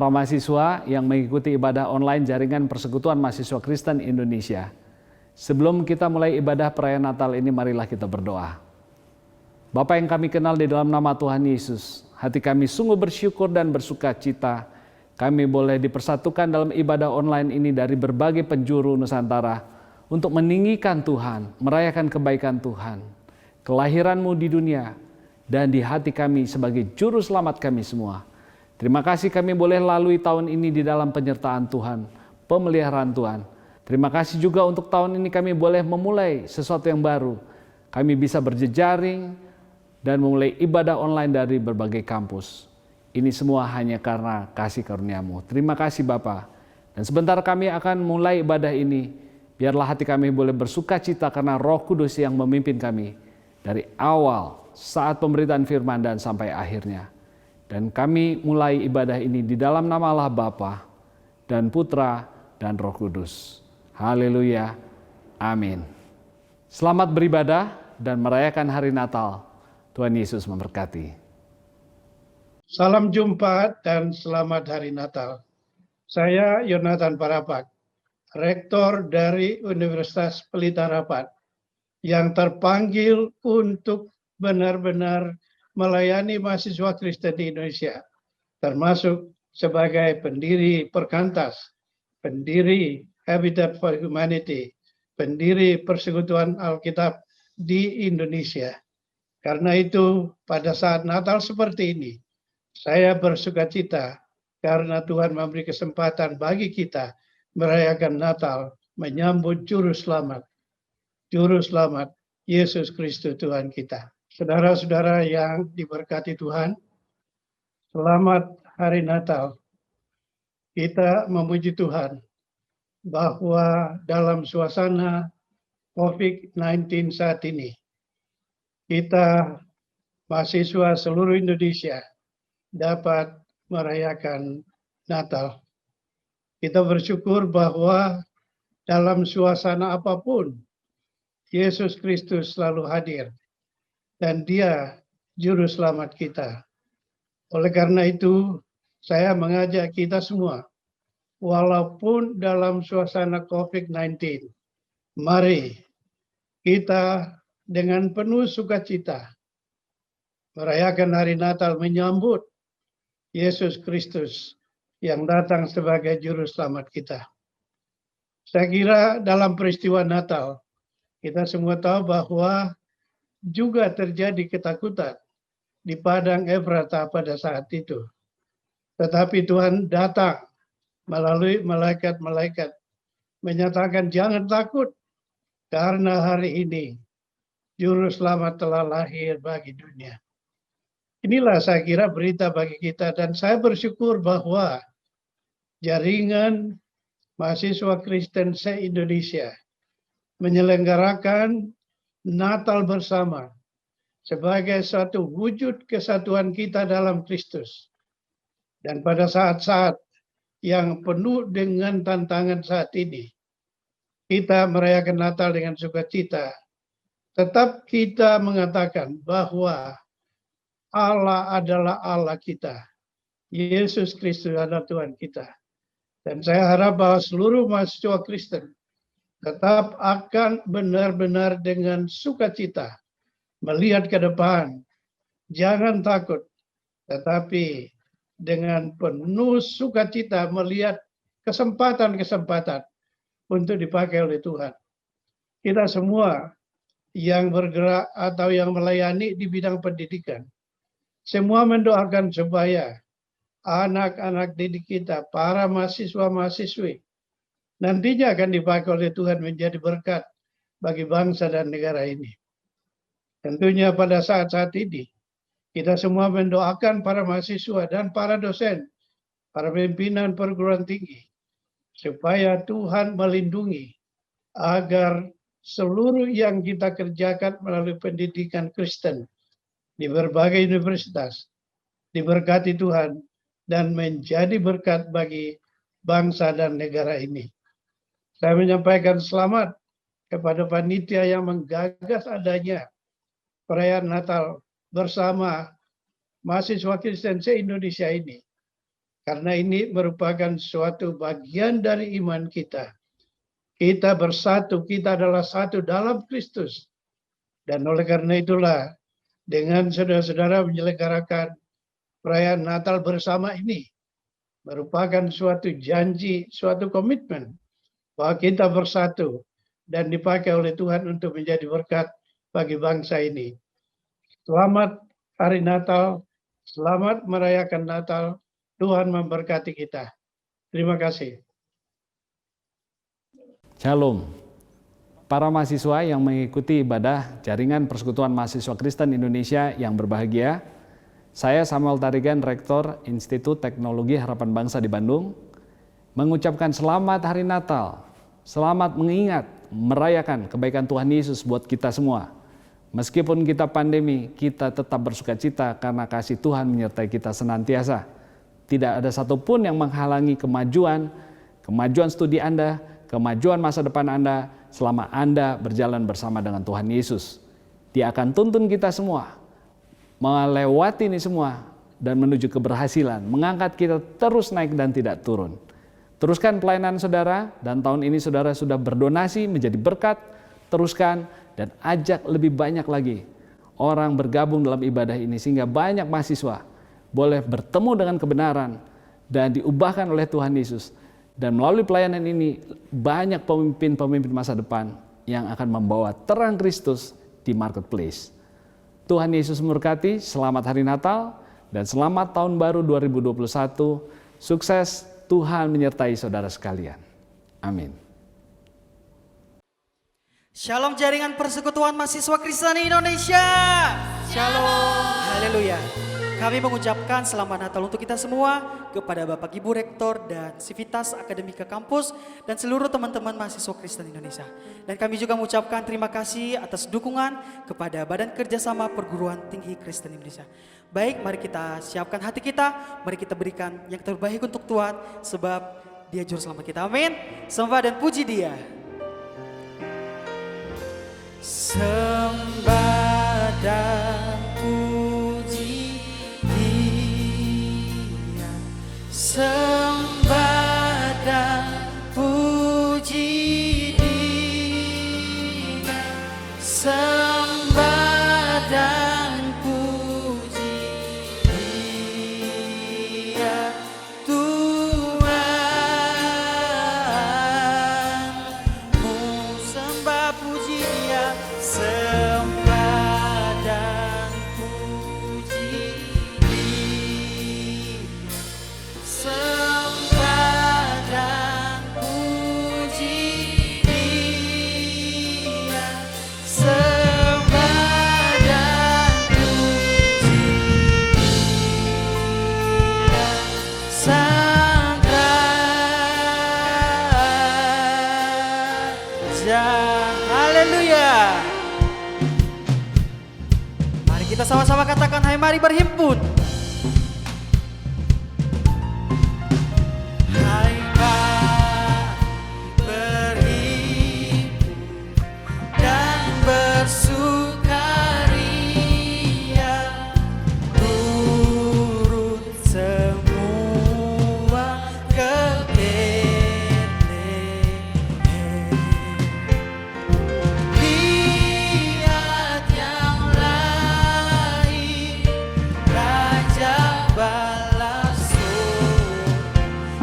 para mahasiswa yang mengikuti ibadah online Jaringan Persekutuan Mahasiswa Kristen Indonesia. Sebelum kita mulai ibadah perayaan Natal ini, marilah kita berdoa. Bapa yang kami kenal di dalam nama Tuhan Yesus, hati kami sungguh bersyukur dan bersuka cita. Kami boleh dipersatukan dalam ibadah online ini dari berbagai penjuru Nusantara untuk meninggikan Tuhan, merayakan kebaikan Tuhan, kelahiran-Mu di dunia, dan di hati kami sebagai juru selamat kami semua. Terima kasih kami boleh lalui tahun ini di dalam penyertaan Tuhan, pemeliharaan Tuhan. Terima kasih juga untuk tahun ini kami boleh memulai sesuatu yang baru. Kami bisa berjejaring dan memulai ibadah online dari berbagai kampus. Ini semua hanya karena kasih karunia-Mu. Terima kasih Bapa. Dan sebentar kami akan mulai ibadah ini. Biarlah hati kami boleh bersuka cita karena Roh Kudus yang memimpin kami dari awal saat pemberitaan firman dan sampai akhirnya. Dan kami mulai ibadah ini di dalam nama Allah Bapa dan Putra dan Roh Kudus. Haleluya. Amin. Selamat beribadah dan merayakan hari Natal. Tuhan Yesus memberkati. Salam jumpa dan selamat hari Natal. Saya Yonatan Parapat, Rektor dari Universitas Pelita Harapan, yang terpanggil untuk benar-benar melayani mahasiswa Kristen di Indonesia, termasuk sebagai pendiri Perkantas, pendiri Habitat for Humanity, pendiri Persekutuan Alkitab di Indonesia. Karena itu, pada saat Natal seperti ini, saya bersuka cita karena Tuhan memberi kesempatan bagi kita merayakan Natal, menyambut Juru Selamat Yesus Kristus Tuhan kita. Saudara-saudara yang diberkati Tuhan, selamat hari Natal. Kita memuji Tuhan bahwa dalam suasana COVID-19 saat ini, kita mahasiswa seluruh Indonesia dapat merayakan Natal. Kita bersyukur bahwa dalam suasana apapun, Yesus Kristus selalu hadir. Dan Dia Juru Selamat kita. Oleh karena itu, saya mengajak kita semua, walaupun dalam suasana COVID-19, mari kita dengan penuh sukacita merayakan hari Natal, menyambut Yesus Kristus yang datang sebagai Juru Selamat kita. Saya kira dalam peristiwa Natal, kita semua tahu bahwa juga terjadi ketakutan di padang Efrata pada saat itu. Tetapi Tuhan datang melalui malaikat-malaikat menyatakan jangan takut karena hari ini Juru Selamat telah lahir bagi dunia. Inilah saya kira berita bagi kita dan saya bersyukur bahwa Jaringan Mahasiswa Kristen se-Indonesia menyelenggarakan Natal bersama sebagai suatu wujud kesatuan kita dalam Kristus. Dan pada saat-saat yang penuh dengan tantangan saat ini, kita merayakan Natal dengan sukacita. Tetap kita mengatakan bahwa Allah adalah Allah kita. Yesus Kristus adalah Tuhan kita. Dan saya harap bahwa seluruh mahasiswa Kristen tetap akan benar-benar dengan sukacita melihat ke depan. Jangan takut, tetapi dengan penuh sukacita melihat kesempatan-kesempatan untuk dipakai oleh Tuhan. Kita semua yang bergerak atau yang melayani di bidang pendidikan, semua mendoakan supaya anak-anak didik kita, para mahasiswa-mahasiswi, nantinya akan dipakai oleh Tuhan menjadi berkat bagi bangsa dan negara ini. Tentunya pada saat-saat ini, kita semua mendoakan para mahasiswa dan para dosen, para pimpinan perguruan tinggi, supaya Tuhan melindungi agar seluruh yang kita kerjakan melalui pendidikan Kristen di berbagai universitas diberkati Tuhan dan menjadi berkat bagi bangsa dan negara ini. Saya menyampaikan selamat kepada panitia yang menggagas adanya perayaan Natal bersama mahasiswa Kristen se-Indonesia ini. Karena ini merupakan suatu bagian dari iman kita. Kita bersatu, kita adalah satu dalam Kristus. Dan oleh karena itulah, dengan saudara-saudara menyelenggarakan perayaan Natal bersama ini, merupakan suatu janji, suatu komitmen bahwa kita bersatu dan dipakai oleh Tuhan untuk menjadi berkat bagi bangsa ini. Selamat Hari Natal, selamat merayakan Natal. Tuhan memberkati kita. Terima kasih. Shalom. Para mahasiswa yang mengikuti ibadah Jaringan Persekutuan Mahasiswa Kristen Indonesia yang berbahagia, saya Samuel Tarigan, Rektor Institut Teknologi Harapan Bangsa di Bandung, mengucapkan selamat Hari Natal, selamat mengingat, merayakan kebaikan Tuhan Yesus buat kita semua. Meskipun kita pandemi, kita tetap bersukacita karena kasih Tuhan menyertai kita senantiasa. Tidak ada satupun yang menghalangi kemajuan studi Anda, kemajuan masa depan Anda selama Anda berjalan bersama dengan Tuhan Yesus. Dia akan tuntun kita semua melewati ini semua dan menuju keberhasilan, mengangkat kita terus naik dan tidak turun. Teruskan pelayanan saudara, dan tahun ini saudara sudah berdonasi menjadi berkat, teruskan dan ajak lebih banyak lagi orang bergabung dalam ibadah ini sehingga banyak mahasiswa boleh bertemu dengan kebenaran dan diubahkan oleh Tuhan Yesus. Dan melalui pelayanan ini banyak pemimpin-pemimpin masa depan yang akan membawa terang Kristus di marketplace. Tuhan Yesus memberkati, selamat Hari Natal dan selamat Tahun Baru 2021. Sukses, Tuhan menyertai saudara sekalian. Amin. Shalom Jaringan Persekutuan Mahasiswa Kristen Indonesia. Shalom. Haleluya. Kami mengucapkan selamat Natal untuk kita semua kepada Bapak Ibu Rektor dan Sivitas Akademika Kampus dan seluruh teman-teman mahasiswa Kristen Indonesia. Dan kami juga mengucapkan terima kasih atas dukungan kepada Badan Kerjasama Perguruan Tinggi Kristen Indonesia. Baik, mari kita siapkan hati kita, mari kita berikan yang terbaik untuk Tuhan sebab Dia juru selamat kita. Amin. Sembah dan puji Dia. Sembah dan puji Dia, sembah dan puji Dia, sembah dan puji Dia, Tuhanmu, sembah puji Dia, sembah dan puji Dia, sembah dan puji Dia, sembah dan puji Dia, Sang Raja. Haleluya. Mari kita sama-sama katakan, hai mari berhimpun. Hai mari berhimpun dan bersukaria, turun semua ke Betlehem. Lihat yang lahir, Raja balas surga,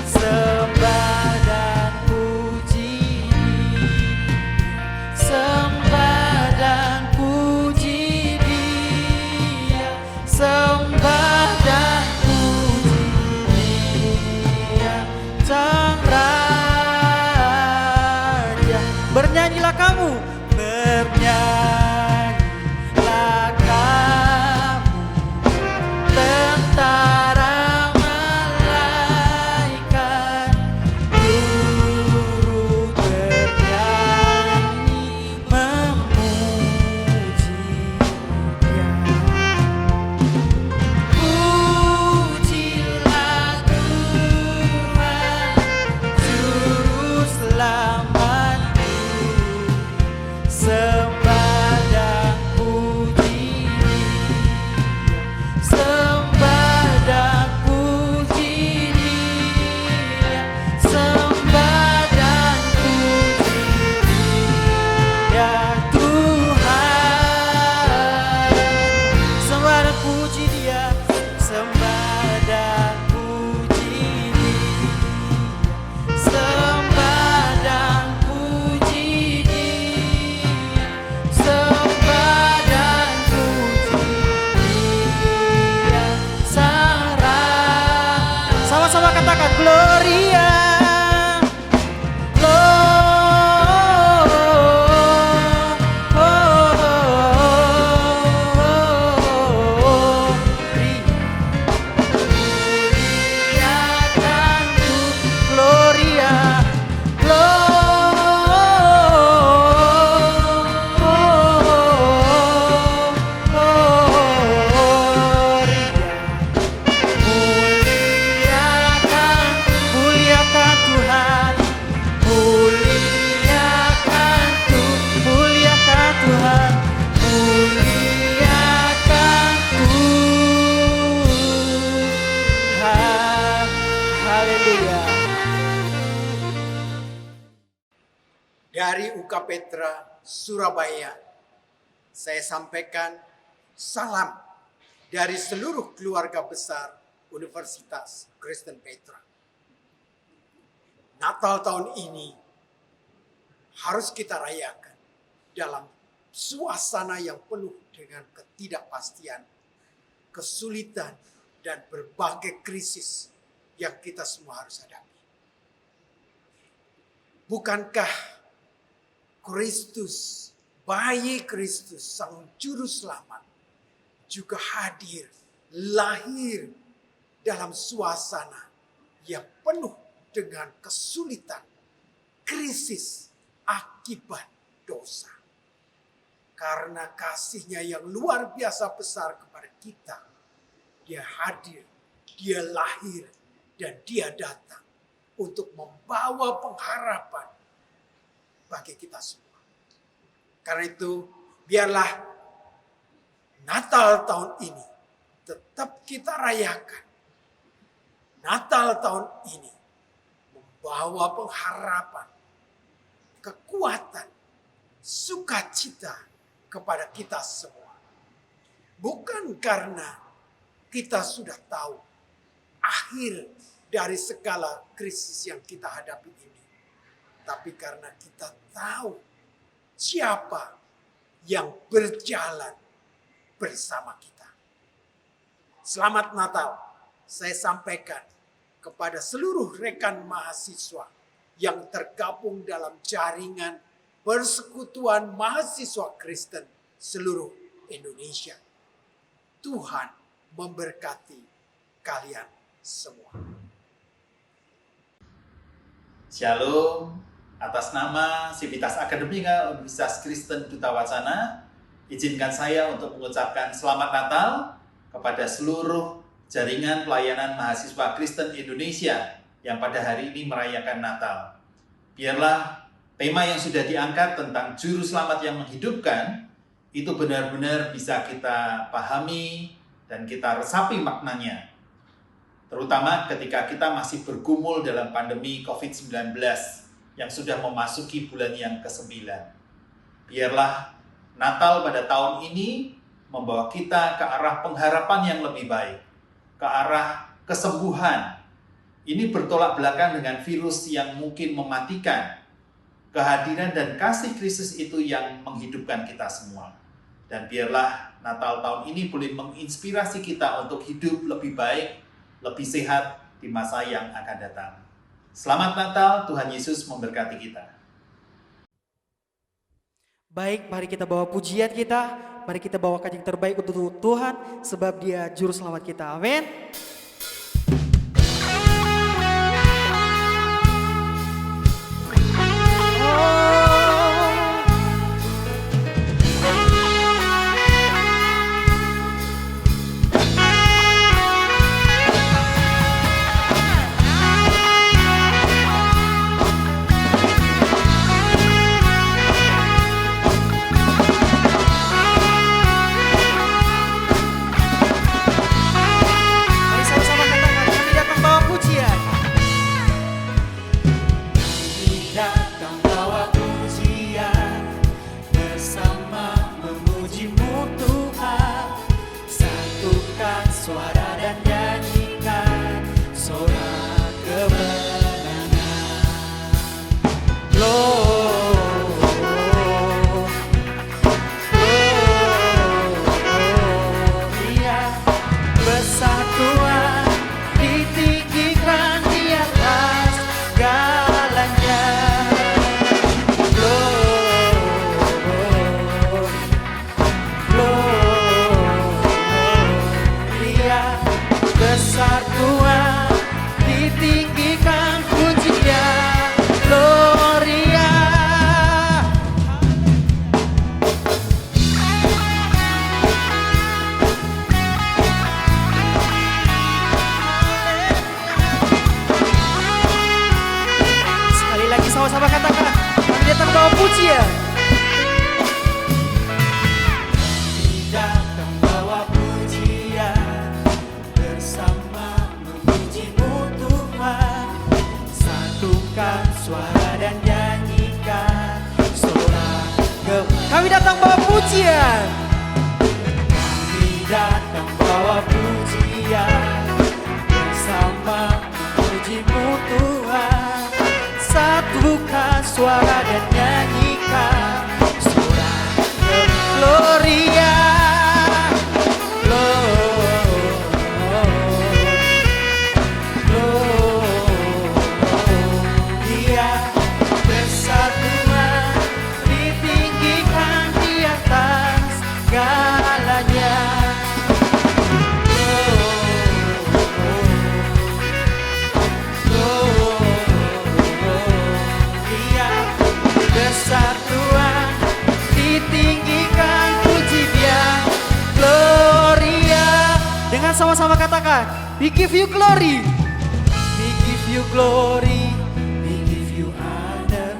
sembah dan puji Dia, sembah dan puji Dia, sembah dan puji Dia, Sang Raja. Bernyanyilah kamu, bernyanyilah kamu, tentara malaikat, turut bernyanyi memuji Dia. Pujilah Tuhan, Juru Selamatku, dari UK Petra, Surabaya, saya sampaikan salam dari seluruh keluarga besar Universitas Kristen Petra. Natal tahun ini harus kita rayakan dalam suasana yang penuh dengan ketidakpastian, kesulitan, dan berbagai krisis yang kita semua harus hadapi. Bukankah Kristus, bayi Kristus, Sang Juru Selamat, juga hadir, lahir dalam suasana yang penuh dengan kesulitan, krisis, akibat dosa. Karena kasih-Nya yang luar biasa besar kepada kita, Dia hadir, Dia lahir, dan Dia datang untuk membawa pengharapan bagi kita semua. Karena itu, biarlah Natal tahun ini tetap kita rayakan. Natal tahun ini membawa pengharapan, kekuatan, sukacita kepada kita semua. Bukan karena kita sudah tahu akhir dari segala krisis yang kita hadapi ini, tapi karena kita tahu siapa yang berjalan bersama kita. Selamat Natal, saya sampaikan kepada seluruh rekan mahasiswa yang tergabung dalam jaringan Persekutuan Mahasiswa Kristen seluruh Indonesia. Tuhan memberkati kalian semua. Shalom, atas nama Sivitas Akademika Universitas Kristen Duta Wacana, izinkan saya untuk mengucapkan Selamat Natal kepada seluruh jaringan pelayanan mahasiswa Kristen Indonesia yang pada hari ini merayakan Natal. Biarlah tema yang sudah diangkat tentang Juru Selamat yang menghidupkan itu benar-benar bisa kita pahami dan kita resapi maknanya. Terutama ketika kita masih bergumul dalam pandemi COVID-19 yang sudah memasuki bulan yang ke-9. Biarlah Natal pada tahun ini membawa kita ke arah pengharapan yang lebih baik, ke arah kesembuhan. Ini bertolak belakang dengan virus yang mungkin mematikan. Kehadiran dan kasih Kristus itu yang menghidupkan kita semua. Dan biarlah Natal tahun ini boleh menginspirasi kita untuk hidup lebih baik, lebih sehat di masa yang akan datang. Selamat Natal, Tuhan Yesus memberkati kita. Baik, mari kita bawa pujian kita, mari kita bawakan yang terbaik untuk Tuhan, sebab Dia Juru Selamat kita. Amin. Sama-sama katakan, kami datang bawa pujian. Datang bawa pujian, bersama memuji-Mu Tuhan. Satukan suara dan nyanyikan Kami datang bawa pujian. Kami datang bawa pujian. Bersama pujimu Tuhan. Satukan suara dan nyanyikan surah Gloria. Sama-sama katakan, we give you glory, we give you glory, we give you honor,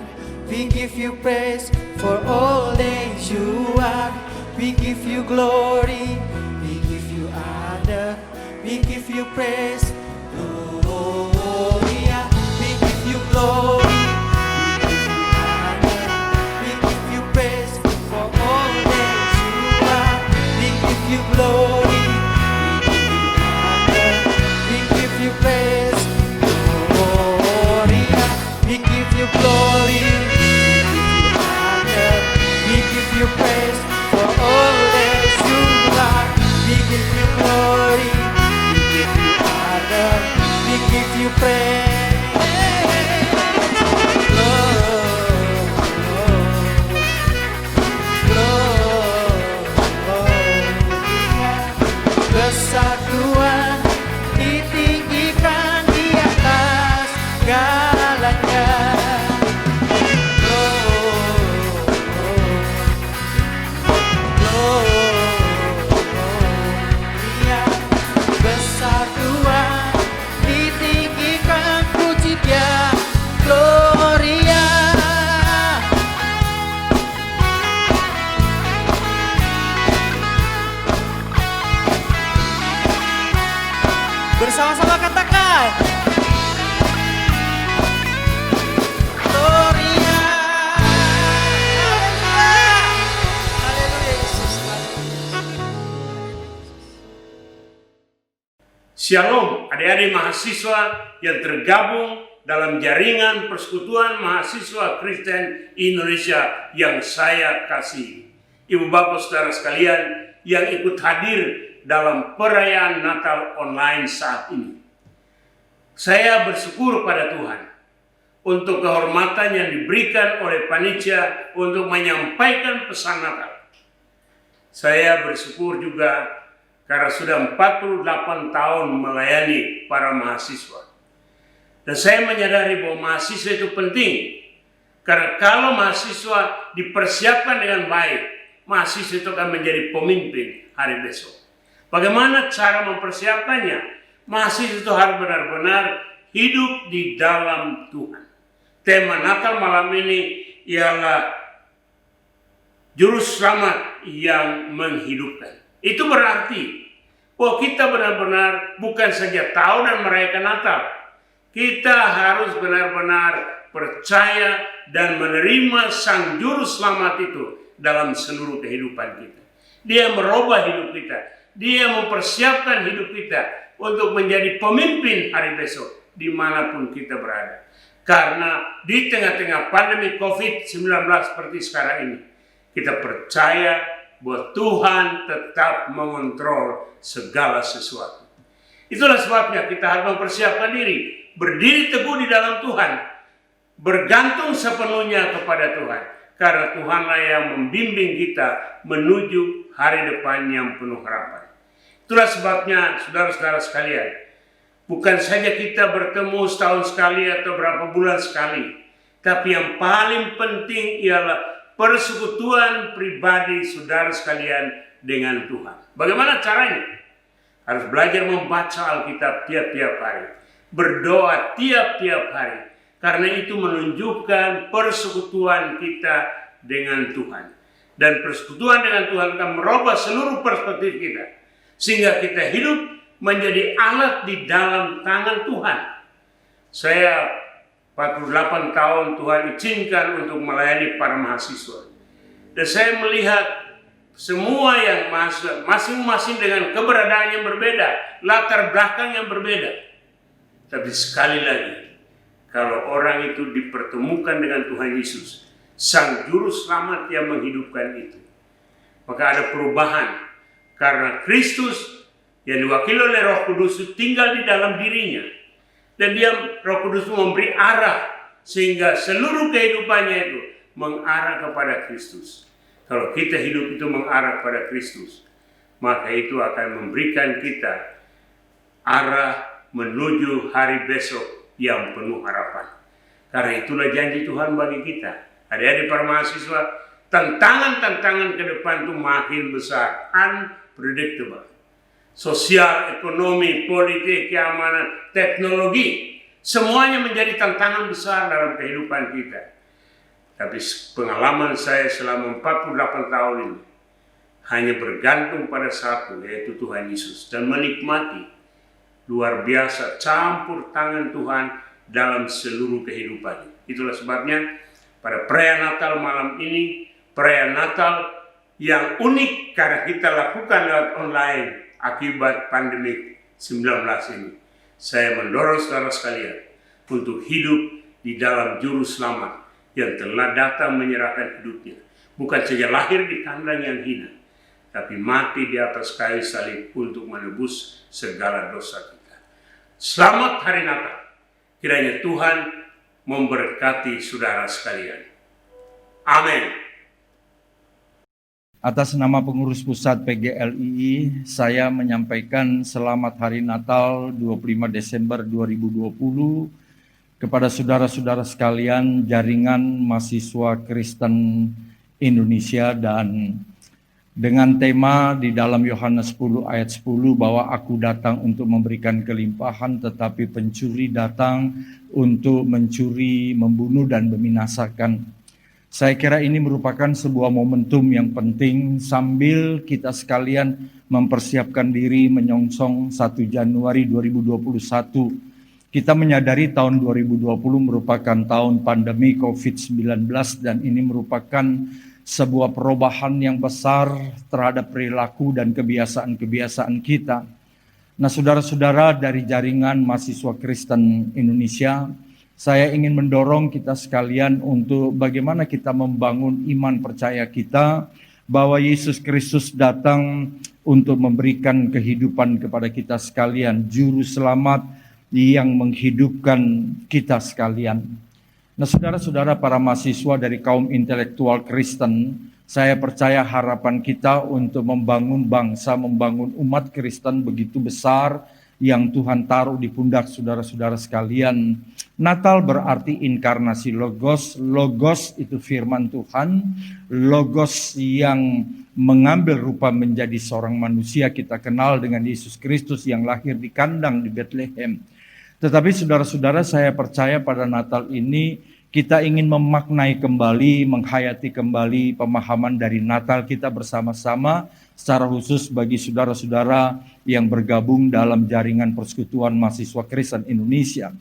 we give you praise for all that you are. We give you glory, we give you honor, we give you praise, Gloria. We give you glory, we give you honor, we give you praise for all that you are. We give you glory. We give you glory, we give you praise for all that you are. We give you glory, we give you honor, we give you praise. Besar Tuhan ditinggikan di atas segalanya. Gloria, besar Tuhan ditinggikan, puji Dia, Gloria. Bersama-sama katakan Gloria. Haleluya Yesus. Shalom adik-adik mahasiswa yang tergabung dalam jaringan persekutuan mahasiswa Kristen Indonesia yang saya kasihi. Ibu bapak saudara sekalian yang ikut hadir dalam perayaan Natal online saat ini. Saya bersyukur pada Tuhan untuk kehormatan yang diberikan oleh panitia untuk menyampaikan pesan Natal. Saya bersyukur juga karena sudah 48 tahun melayani para mahasiswa. Dan saya menyadari bahwa mahasiswa itu penting. Karena kalau mahasiswa dipersiapkan dengan baik, mahasiswa itu akan menjadi pemimpin hari besok. Bagaimana cara mempersiapkannya? Mahasiswa itu harus benar-benar hidup di dalam Tuhan. Tema Natal malam ini ialah Juru Selamat yang menghidupkan. Itu berarti bahwa kita benar-benar bukan saja tahu dan merayakan Natal. Kita harus benar-benar percaya dan menerima Sang Juru Selamat itu dalam seluruh kehidupan kita. Dia merubah hidup kita. Dia mempersiapkan hidup kita untuk menjadi pemimpin hari besok dimanapun kita berada. Karena di tengah-tengah pandemi COVID-19 seperti sekarang ini, kita percaya bahwa Tuhan tetap mengontrol segala sesuatu. Itulah sebabnya kita harus mempersiapkan diri, berdiri teguh di dalam Tuhan, bergantung sepenuhnya kepada Tuhan. Karena Tuhanlah yang membimbing kita menuju hari depan yang penuh harapan. Itulah sebabnya saudara-saudara sekalian, bukan saja kita bertemu setahun sekali atau berapa bulan sekali, tapi yang paling penting ialah persekutuan pribadi saudara sekalian dengan Tuhan. Bagaimana caranya? Harus belajar membaca Alkitab tiap-tiap hari, berdoa tiap-tiap hari, karena itu menunjukkan persekutuan kita dengan Tuhan. Dan persekutuan dengan Tuhan akan merubah seluruh perspektif kita, sehingga kita hidup menjadi alat di dalam tangan Tuhan. Saya 48 tahun Tuhan izinkan untuk melayani para mahasiswa. Dan saya melihat semua yang masing-masing dengan keberadaan yang berbeda, latar belakang yang berbeda. Tapi sekali lagi, kalau orang itu dipertemukan dengan Tuhan Yesus, Sang Juru Selamat yang menghidupkan itu, maka ada perubahan. Karena Kristus yang diwakili oleh Roh Kudus itu tinggal di dalam dirinya. Dan Roh Kudus memberi arah sehingga seluruh kehidupannya itu mengarah kepada Kristus. Kalau kita hidup itu mengarah kepada Kristus, maka itu akan memberikan kita arah menuju hari besok yang penuh harapan. Karena itulah janji Tuhan bagi kita. Adik-adik para mahasiswa, tantangan-tantangan ke depan itu makin besar, unpredictable. Sosial, ekonomi, politik, keamanan, teknologi, semuanya menjadi tantangan besar dalam kehidupan kita. Tapi pengalaman saya selama 48 tahun ini hanya bergantung pada satu, yaitu Tuhan Yesus, dan menikmati luar biasa campur tangan Tuhan dalam seluruh kehidupannya. Itulah sebabnya pada perayaan Natal malam ini, perayaan Natal yang unik karena kita lakukan lewat online akibat pandemi 19 ini. Saya mendorong saudara sekalian untuk hidup di dalam Juru Selamat yang telah datang menyerahkan hidupnya. Bukan saja lahir di kandang yang hina, tapi mati di atas kayu salib untuk menebus segala dosa kita. Selamat Hari Natal. Kiranya Tuhan memberkati saudara sekalian. Amin. Atas nama pengurus pusat PGLII, saya menyampaikan selamat Hari Natal 25 Desember 2020 kepada saudara-saudara sekalian jaringan mahasiswa Kristen Indonesia, dan dengan tema di dalam Yohanes 10 ayat 10 bahwa aku datang untuk memberikan kelimpahan, tetapi pencuri datang untuk mencuri, membunuh, dan membinasakan. Saya kira ini merupakan sebuah momentum yang penting sambil kita sekalian mempersiapkan diri menyongsong 1 Januari 2021. Kita menyadari tahun 2020 merupakan tahun pandemi COVID-19 dan ini merupakan sebuah perubahan yang besar terhadap perilaku dan kebiasaan-kebiasaan kita. Nah, saudara-saudara dari jaringan mahasiswa Kristen Indonesia, saya ingin mendorong kita sekalian untuk bagaimana kita membangun iman percaya kita bahwa Yesus Kristus datang untuk memberikan kehidupan kepada kita sekalian, Juru Selamat yang menghidupkan kita sekalian. Nah, saudara-saudara para mahasiswa dari kaum intelektual Kristen, saya percaya harapan kita untuk membangun bangsa, membangun umat Kristen begitu besar yang Tuhan taruh di pundak saudara-saudara sekalian. Natal berarti inkarnasi Logos. Logos itu firman Tuhan. Logos yang mengambil rupa menjadi seorang manusia. Kita kenal dengan Yesus Kristus yang lahir di kandang di Bethlehem. Tetapi saudara-saudara, saya percaya pada Natal ini kita ingin memaknai kembali, menghayati kembali pemahaman dari Natal kita bersama-sama, secara khusus bagi saudara-saudara yang bergabung dalam jaringan Persekutuan Mahasiswa Kristen Indonesia.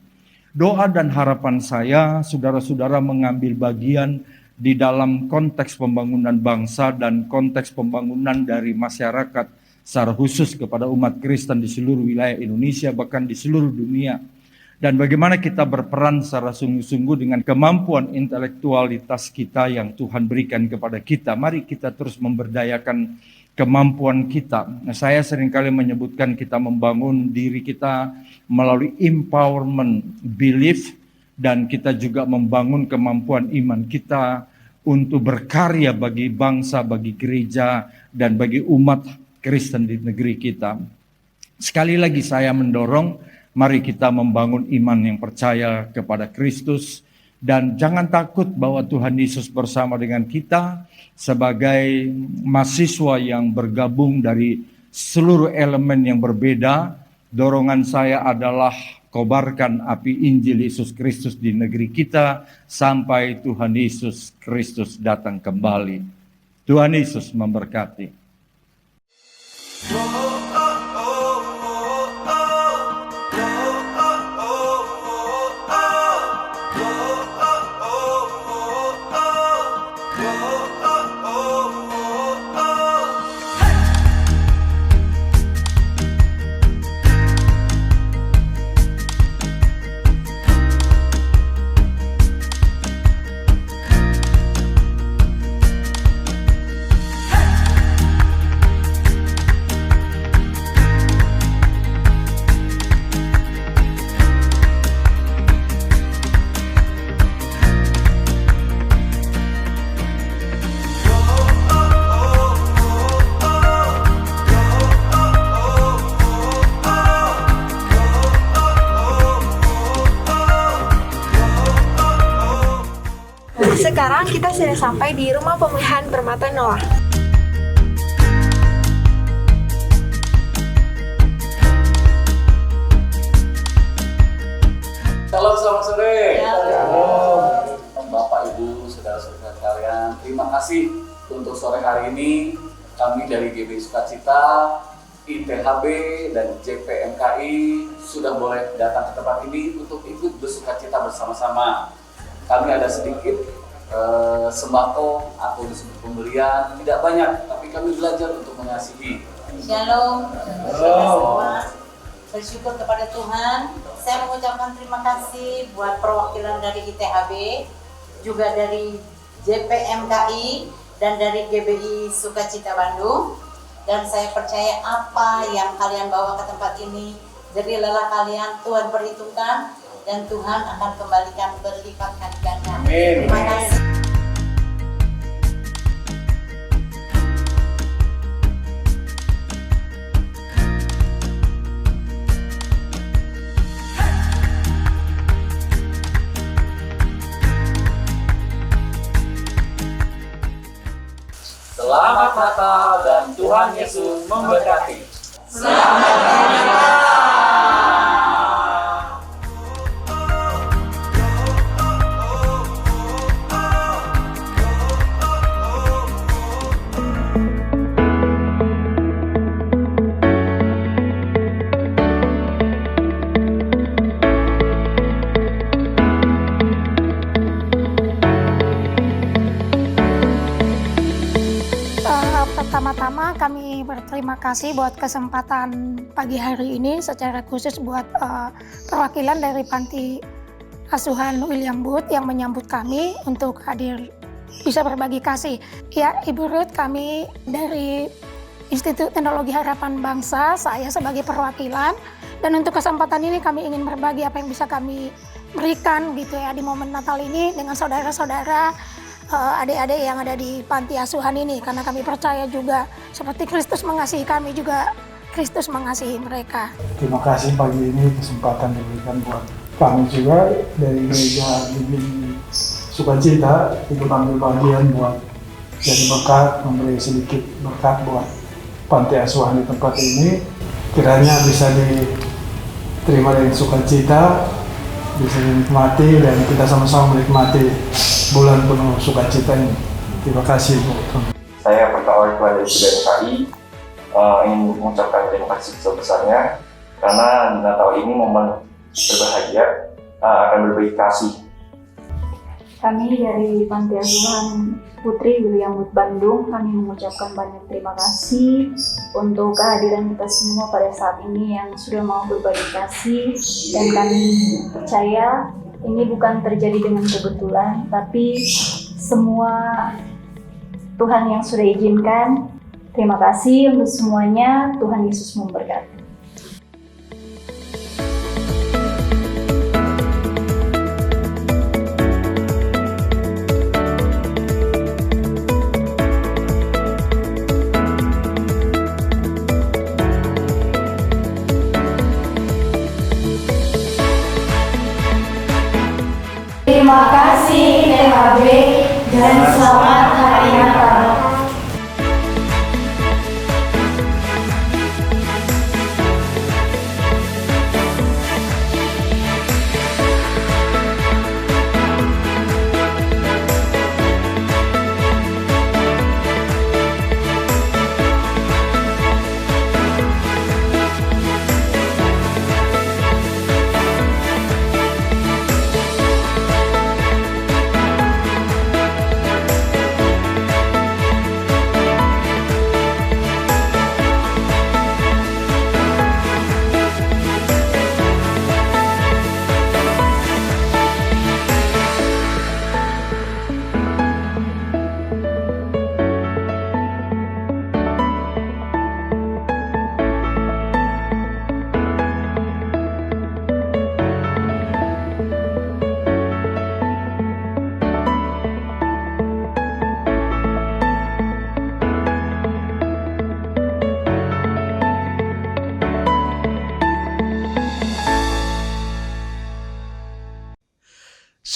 Doa dan harapan saya, saudara-saudara mengambil bagian di dalam konteks pembangunan bangsa dan konteks pembangunan dari masyarakat secara khusus kepada umat Kristen di seluruh wilayah Indonesia, bahkan di seluruh dunia. Dan bagaimana kita berperan secara sungguh-sungguh dengan kemampuan intelektualitas kita yang Tuhan berikan kepada kita. Mari kita terus memberdayakan kemampuan kita. Nah, saya seringkali menyebutkan kita membangun diri kita melalui empowerment belief, dan kita juga membangun kemampuan iman kita untuk berkarya bagi bangsa, bagi gereja, dan bagi umat Kristen di negeri kita. Sekali lagi saya mendorong, mari kita membangun iman yang percaya kepada Kristus, dan jangan takut bahwa Tuhan Yesus bersama dengan kita sebagai mahasiswa yang bergabung dari seluruh elemen yang berbeda. Dorongan saya adalah kobarkan api Injil Yesus Kristus di negeri kita sampai Tuhan Yesus Kristus datang kembali. Tuhan Yesus memberkati. Oh sekarang kita sudah sampai di Rumah Pemulihan Permata Noah. Shalom, selamat sore. Shalom. Bapak, Ibu, saudara-saudara sekalian, terima kasih untuk sore hari ini. Kami dari GBI Sukacita, ITHB, dan JPMKI sudah boleh datang ke tempat ini untuk ikut bersukacita bersama-sama. Kami ada sedikit sembako atau disebut pemberian, tidak banyak, tapi kami belajar untuk mengasihi. Shalom, saudara semua. Bersyukur kepada Tuhan. Saya mengucapkan terima kasih buat perwakilan dari ITHB, juga dari JPMKI, dan dari GBI Sukacita Bandung. Dan saya percaya apa yang kalian bawa ke tempat ini, jadi lelah kalian Tuhan perhitungkan, dan Tuhan akan kembalikan berlipat kali ganda. Amin. Terima kasih. Selamat Natal dan Tuhan Yesus memberkati. Pertama-tama kami berterima kasih buat kesempatan pagi hari ini secara khusus buat perwakilan dari Panti Asuhan William Booth yang menyambut kami untuk hadir bisa berbagi kasih. Ya, Ibu Ruth, kami dari Institut Teknologi Harapan Bangsa, saya sebagai perwakilan, dan untuk kesempatan ini kami ingin berbagi apa yang bisa kami berikan gitu ya di momen Natal ini dengan saudara-saudara, adik-adik yang ada di panti asuhan ini, karena kami percaya juga seperti Kristus mengasihi kami juga Kristus mengasihi mereka. Terima kasih pagi ini kesempatan diberikan buat kami juga dari Gereja GBI Sukacita ikut ambil bagian buat jadi berkat, memberi sedikit berkat buat panti asuhan di tempat ini. Kiranya bisa diterima dengan sukacita, bisa dinikmati, dan kita sama-sama menikmati bulan penuh sukacita ini. Terima kasih Bu. Saya perwakilan dari JPMKI ingin mengucapkan terima kasih sebesarnya karena di Natal ini momen berbahagia akan berbagi kasih. Kami dari Panti Asuhan Putri William Booth Bandung, kami mengucapkan banyak terima kasih untuk kehadiran kita semua pada saat ini yang sudah mau berbagi kasih, dan kami percaya ini bukan terjadi dengan kebetulan, tapi semua Tuhan yang sudah izinkan. Terima kasih untuk semuanya. Tuhan Yesus memberkati. Terima kasih ITHB dan selamat Hari Natal.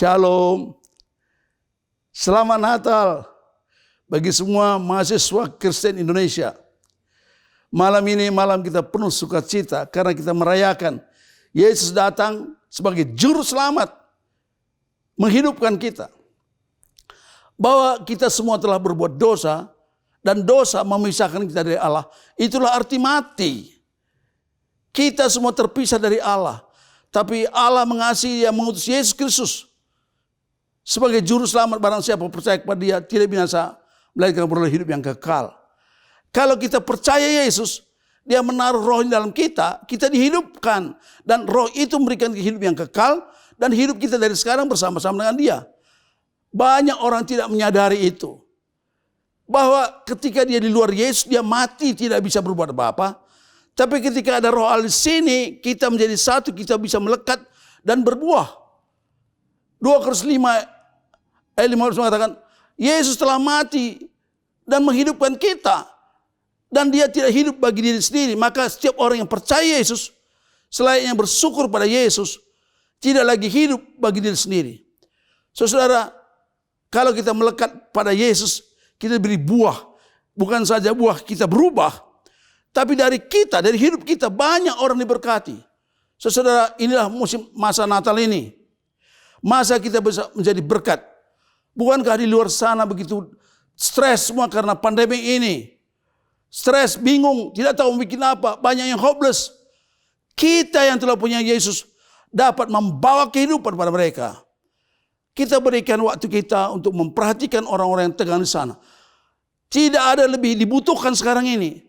Shalom. Selamat Natal bagi semua mahasiswa Kristen Indonesia. Malam ini malam kita penuh sukacita karena kita merayakan Yesus datang sebagai juru selamat, menghidupkan kita. Bahwa kita semua telah berbuat dosa dan dosa memisahkan kita dari Allah. Itulah arti mati. Kita semua terpisah dari Allah. Tapi Allah mengasihi, yang mengutus Yesus Kristus sebagai juru selamat. Barang siapa percaya kepada Dia tidak binasa, melainkan beroleh hidup yang kekal. Kalau kita percaya Yesus, Dia menaruh roh di dalam kita, kita dihidupkan. Dan roh itu memberikan hidup yang kekal, dan hidup kita dari sekarang bersama-sama dengan Dia. Banyak orang tidak menyadari itu. Bahwa ketika dia di luar Yesus, dia mati, tidak bisa berbuat apa-apa. Tapi ketika ada roh Allah di sini, kita menjadi satu, kita bisa melekat dan berbuah. 2 Korintus 5 ayat 15 mengatakan, Yesus telah mati dan menghidupkan kita. Dan Dia tidak hidup bagi diri sendiri. Maka setiap orang yang percaya Yesus, selain yang bersyukur pada Yesus, tidak lagi hidup bagi diri sendiri. Saudara, kalau kita melekat pada Yesus, kita beri buah. Bukan saja buah, kita berubah. Tapi dari kita, dari hidup kita, banyak orang diberkati. Saudara, inilah musim masa Natal ini. Masa kita bisa menjadi berkat. Bukankah di luar sana begitu stres semua karena pandemi ini? Stres, bingung, tidak tahu bikin apa. Banyak yang hopeless. Kita yang telah punya Yesus dapat membawa kehidupan pada mereka. Kita berikan waktu kita untuk memperhatikan orang-orang yang tegang di sana. Tidak ada lebih dibutuhkan sekarang ini.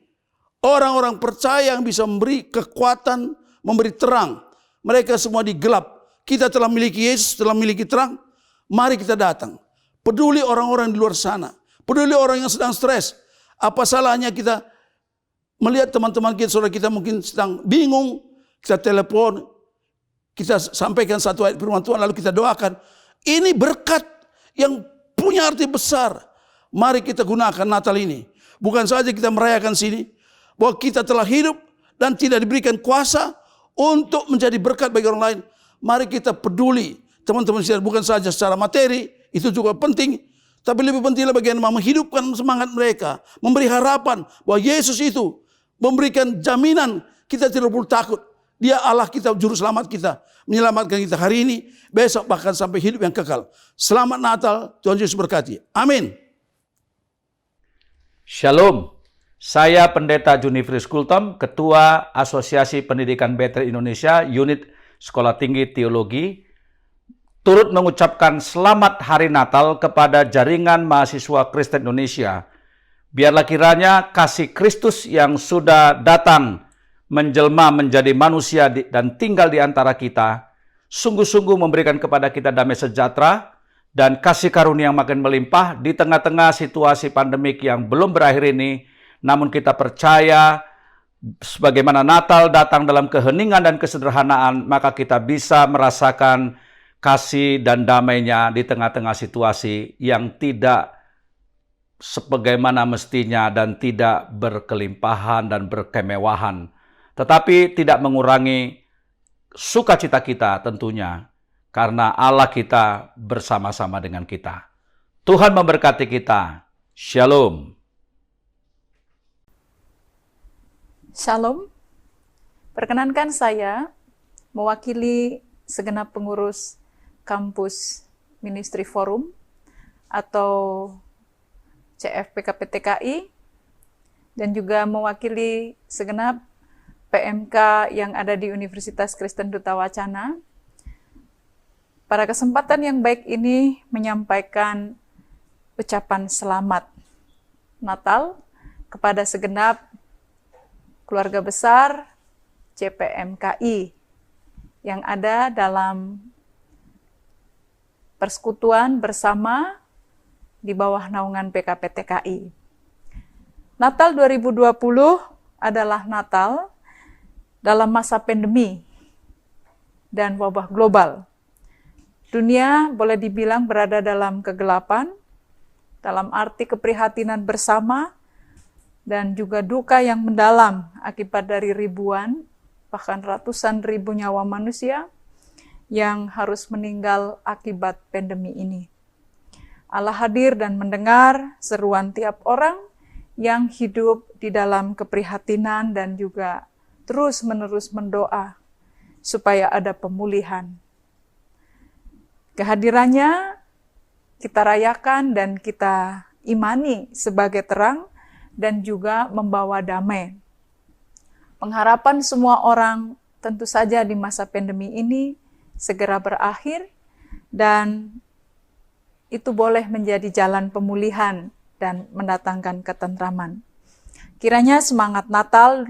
Orang-orang percaya yang bisa memberi kekuatan, memberi terang. Mereka semua di gelap. Kita telah memiliki Yesus, telah memiliki terang. Mari kita datang. Peduli orang-orang di luar sana. Peduli orang yang sedang stres. Apa salahnya kita melihat teman-teman kita, saudara kita mungkin sedang bingung. Kita telepon. Kita sampaikan satu ayat firman Tuhan, lalu kita doakan. Ini berkat yang punya arti besar. Mari kita gunakan Natal ini. Bukan saja kita merayakan sini, bahwa kita telah hidup dan tidak diberikan kuasa untuk menjadi berkat bagi orang lain. Mari kita peduli, teman-teman sekalian, bukan saja secara materi, itu juga penting. Tapi lebih pentinglah bagaimana menghidupkan semangat mereka. Memberi harapan bahwa Yesus itu memberikan jaminan kita tidak perlu takut. Dia Allah kita, juru selamat kita. Menyelamatkan kita hari ini, besok bahkan sampai hidup yang kekal. Selamat Natal, Tuhan Yesus berkati. Amin. Shalom. Saya Pendeta Junifrius Kultom, Ketua Asosiasi Pendidikan Betel Indonesia, Unit Sekolah Tinggi Teologi, turut mengucapkan selamat Hari Natal kepada jaringan mahasiswa Kristen Indonesia. Biarlah kiranya kasih Kristus yang sudah datang menjelma menjadi manusia dan tinggal di antara kita, sungguh-sungguh memberikan kepada kita damai sejahtera dan kasih karunia yang makin melimpah di tengah-tengah situasi pandemik yang belum berakhir ini. Namun kita percaya sebagaimana Natal datang dalam keheningan dan kesederhanaan, maka kita bisa merasakan kasih dan damainya di tengah-tengah situasi yang tidak sebagaimana mestinya dan tidak berkelimpahan dan berkemewahan. Tetapi tidak mengurangi sukacita kita tentunya, karena Allah kita bersama-sama dengan kita. Tuhan memberkati kita. Shalom. Shalom, perkenankan saya mewakili segenap pengurus kampus Ministry Forum atau CFPKPTKI dan juga mewakili segenap PMK yang ada di Universitas Kristen Duta Wacana. Pada kesempatan yang baik ini menyampaikan ucapan selamat Natal kepada segenap keluarga besar CPMKI yang ada dalam persekutuan bersama di bawah naungan PKPTKI. Natal 2020 adalah Natal dalam masa pandemi dan wabah global. Dunia boleh dibilang berada dalam kegelapan, dalam arti keprihatinan bersama, dan juga duka yang mendalam akibat dari ribuan, bahkan ratusan ribu nyawa manusia yang harus meninggal akibat pandemi ini. Allah hadir dan mendengar seruan tiap orang yang hidup di dalam keprihatinan dan juga terus-menerus mendoa supaya ada pemulihan. Kehadirannya kita rayakan dan kita imani sebagai terang dan juga membawa damai. Pengharapan semua orang tentu saja di masa pandemi ini segera berakhir dan itu boleh menjadi jalan pemulihan dan mendatangkan ketentraman. Kiranya semangat Natal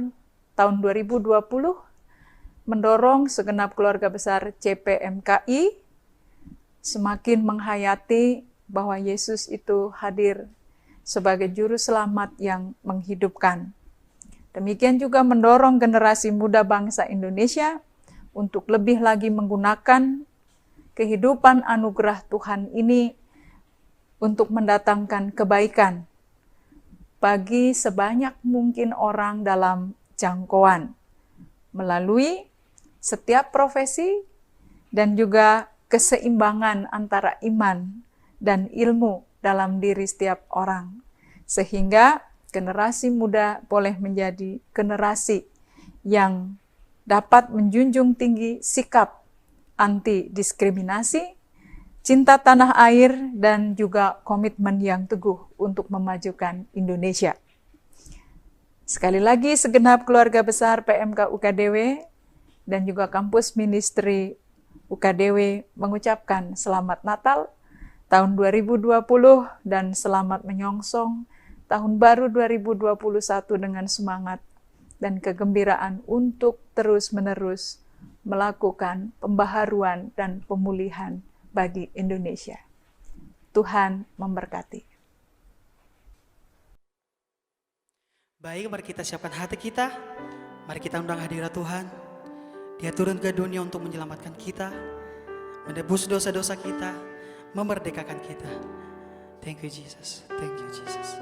tahun 2020 mendorong segenap keluarga besar CPMKI semakin menghayati bahwa Yesus itu hadir sebagai juru selamat yang menghidupkan. Demikian juga mendorong generasi muda bangsa Indonesia untuk lebih lagi menggunakan kehidupan anugerah Tuhan ini untuk mendatangkan kebaikan bagi sebanyak mungkin orang dalam jangkauan melalui setiap profesi dan juga keseimbangan antara iman dan ilmu dalam diri setiap orang, sehingga generasi muda boleh menjadi generasi yang dapat menjunjung tinggi sikap anti diskriminasi, cinta tanah air, dan juga komitmen yang teguh untuk memajukan Indonesia. Sekali lagi segenap keluarga besar PMK UKDW dan juga kampus ministry UKDW mengucapkan selamat Natal tahun 2020 dan selamat menyongsong tahun baru 2021 dengan semangat dan kegembiraan untuk terus-menerus melakukan pembaharuan dan pemulihan bagi Indonesia. Tuhan memberkati. Baik, mari kita siapkan hati kita. Mari kita undang hadirat Tuhan. Dia turun ke dunia untuk menyelamatkan kita, menebus dosa-dosa kita, memerdekakan kita. Thank you Jesus. Thank you Jesus.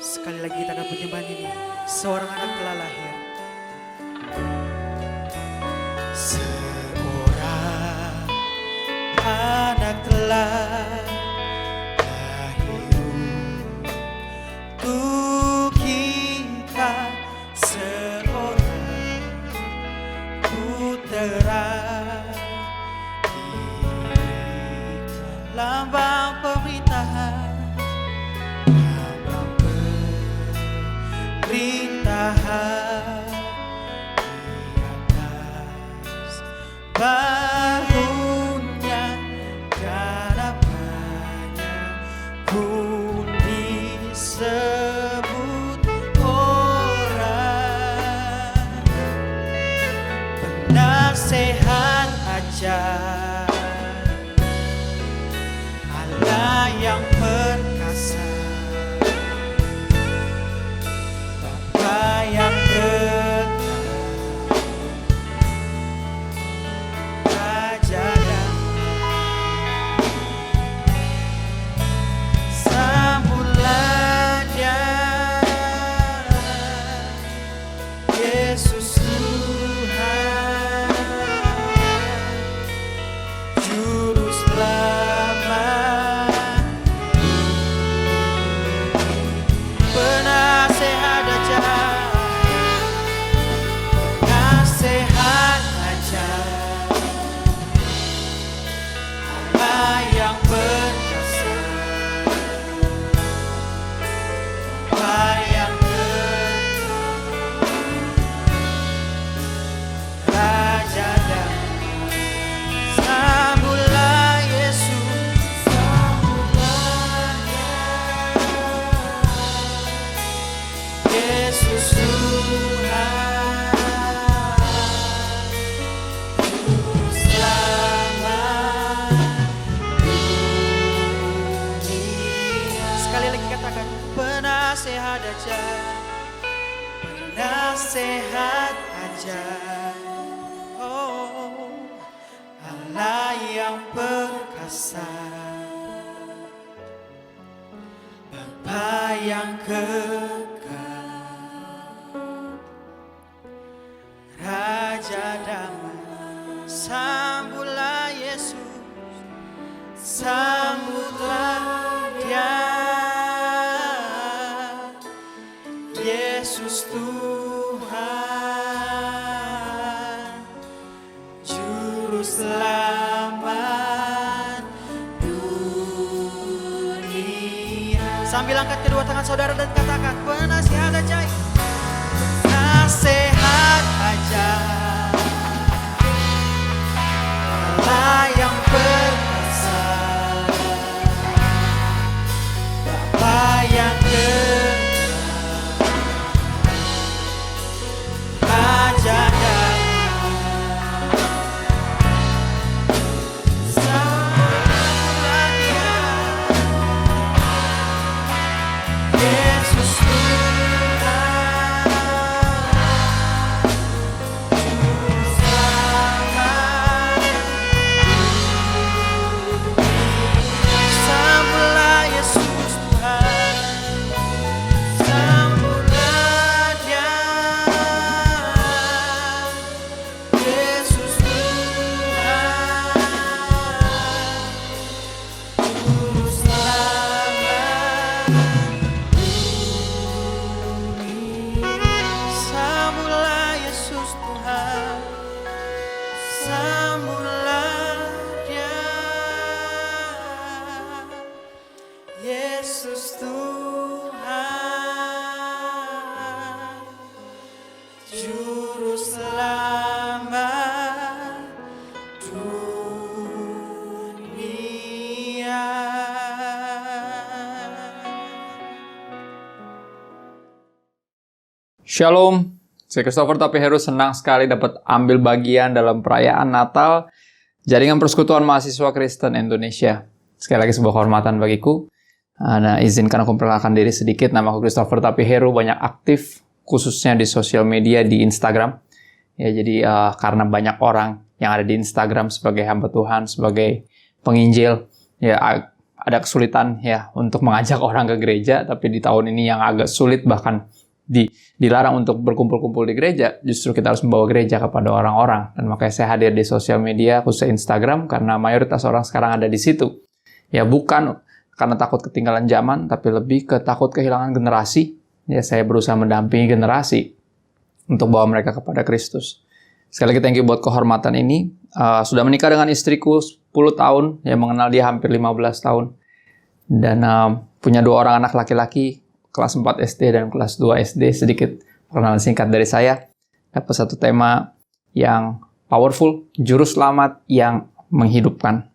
Sekali lagi kita akan penyembahan ini. Seorang anak telah lahir. Seorang anak telah lahir untuk kita, seorang putera, lambang pemerintahan, perintahan di atas bahunya, dan apanya pun disebut orang. Penasehat ajar, Allah yang perkasa, yang dekat, yang perkasa, Bapa yang kekal, Raja damai, sambutlah Yesus, sambutlah Dia, Yesus Tuhan, Juru Selamat dunia. Sambil angkat kedua tangan saudara dan katakan, penasihat ajaib, nasihat ajaib, Allah yang perkasa, Bapa yang kekal, Raja damai, sambutlah Dia, Yesus Tuhan, Juru Selamat dunia. Sambutlah Yesus Tuhan, sambutlah Dia, Yesus Tuhan, Juru Selamat dunia. Sambutlah Yesus Tuhan, sambutlah Dia, Yesus Tuhan, Juru Selamat dunia. Shalom, saya Christopher Tapiheru senang sekali dapat ambil bagian dalam perayaan Natal Jaringan Persekutuan Mahasiswa Kristen Indonesia. Sekali lagi sebuah kehormatan bagiku. Nah, izinkan aku memperkenalkan diri sedikit. Nama aku Christopher Tapiheru, banyak aktif khususnya di sosial media di Instagram. Ya, jadi karena banyak orang yang ada di Instagram sebagai hamba Tuhan, sebagai penginjil, ya ada kesulitan ya untuk mengajak orang ke gereja, tapi di tahun ini yang agak sulit bahkan dilarang untuk berkumpul-kumpul di gereja, justru kita harus membawa gereja kepada orang-orang. Dan makanya saya hadir di sosial media, khususnya Instagram, karena mayoritas orang sekarang ada di situ. Ya bukan karena takut ketinggalan zaman, tapi lebih ke takut kehilangan generasi. Ya saya berusaha mendampingi generasi untuk bawa mereka kepada Kristus. Sekali lagi thank you buat kehormatan ini. Sudah menikah dengan istriku 10 tahun, ya mengenal dia hampir 15 tahun. Dan punya 2 orang anak laki-laki, kelas 4 SD dan kelas 2 SD. Sedikit perkenalan singkat dari saya. Dapat satu tema yang powerful, juru selamat yang menghidupkan.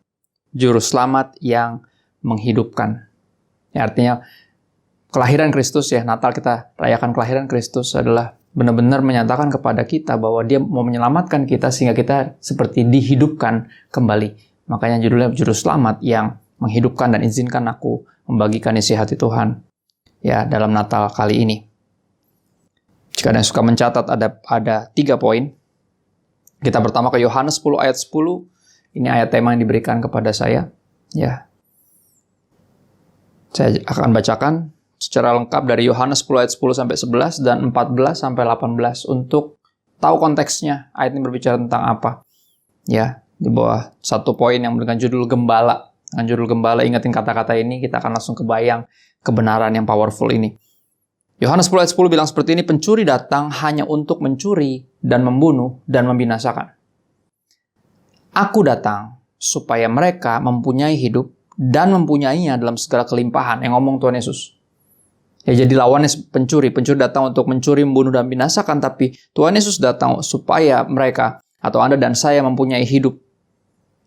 Juru selamat yang menghidupkan. Ya, artinya kelahiran Kristus ya, Natal kita rayakan kelahiran Kristus adalah benar-benar menyatakan kepada kita bahwa Dia mau menyelamatkan kita sehingga kita seperti dihidupkan kembali. Makanya judulnya juru selamat yang menghidupkan, dan izinkan aku membagikan isi hati Tuhan ya dalam Natal kali ini. Jika ada yang suka mencatat, ada 3 poin. Kita pertama ke Yohanes 10 ayat 10. Ini ayat tema yang diberikan kepada saya. Ya. Saya akan bacakan secara lengkap dari Yohanes 10 ayat 10 sampai 11 dan 14 sampai 18 untuk tahu konteksnya. Ayat ini berbicara tentang apa. Ya, di bawah satu poin yang dengan judul Gembala. Dengan judul Gembala, ingatin kata-kata ini, kita akan langsung kebayang kebenaran yang powerful ini. Yohanes 10 ayat 10 bilang seperti ini, pencuri datang hanya untuk mencuri dan membunuh dan membinasakan. Aku datang supaya mereka mempunyai hidup dan mempunyainya dalam segala kelimpahan. Yang ngomong Tuhan Yesus. Ya, jadi lawannya pencuri. Pencuri datang untuk mencuri, membunuh, dan membinasakan. Tapi Tuhan Yesus datang supaya mereka atau Anda dan saya mempunyai hidup.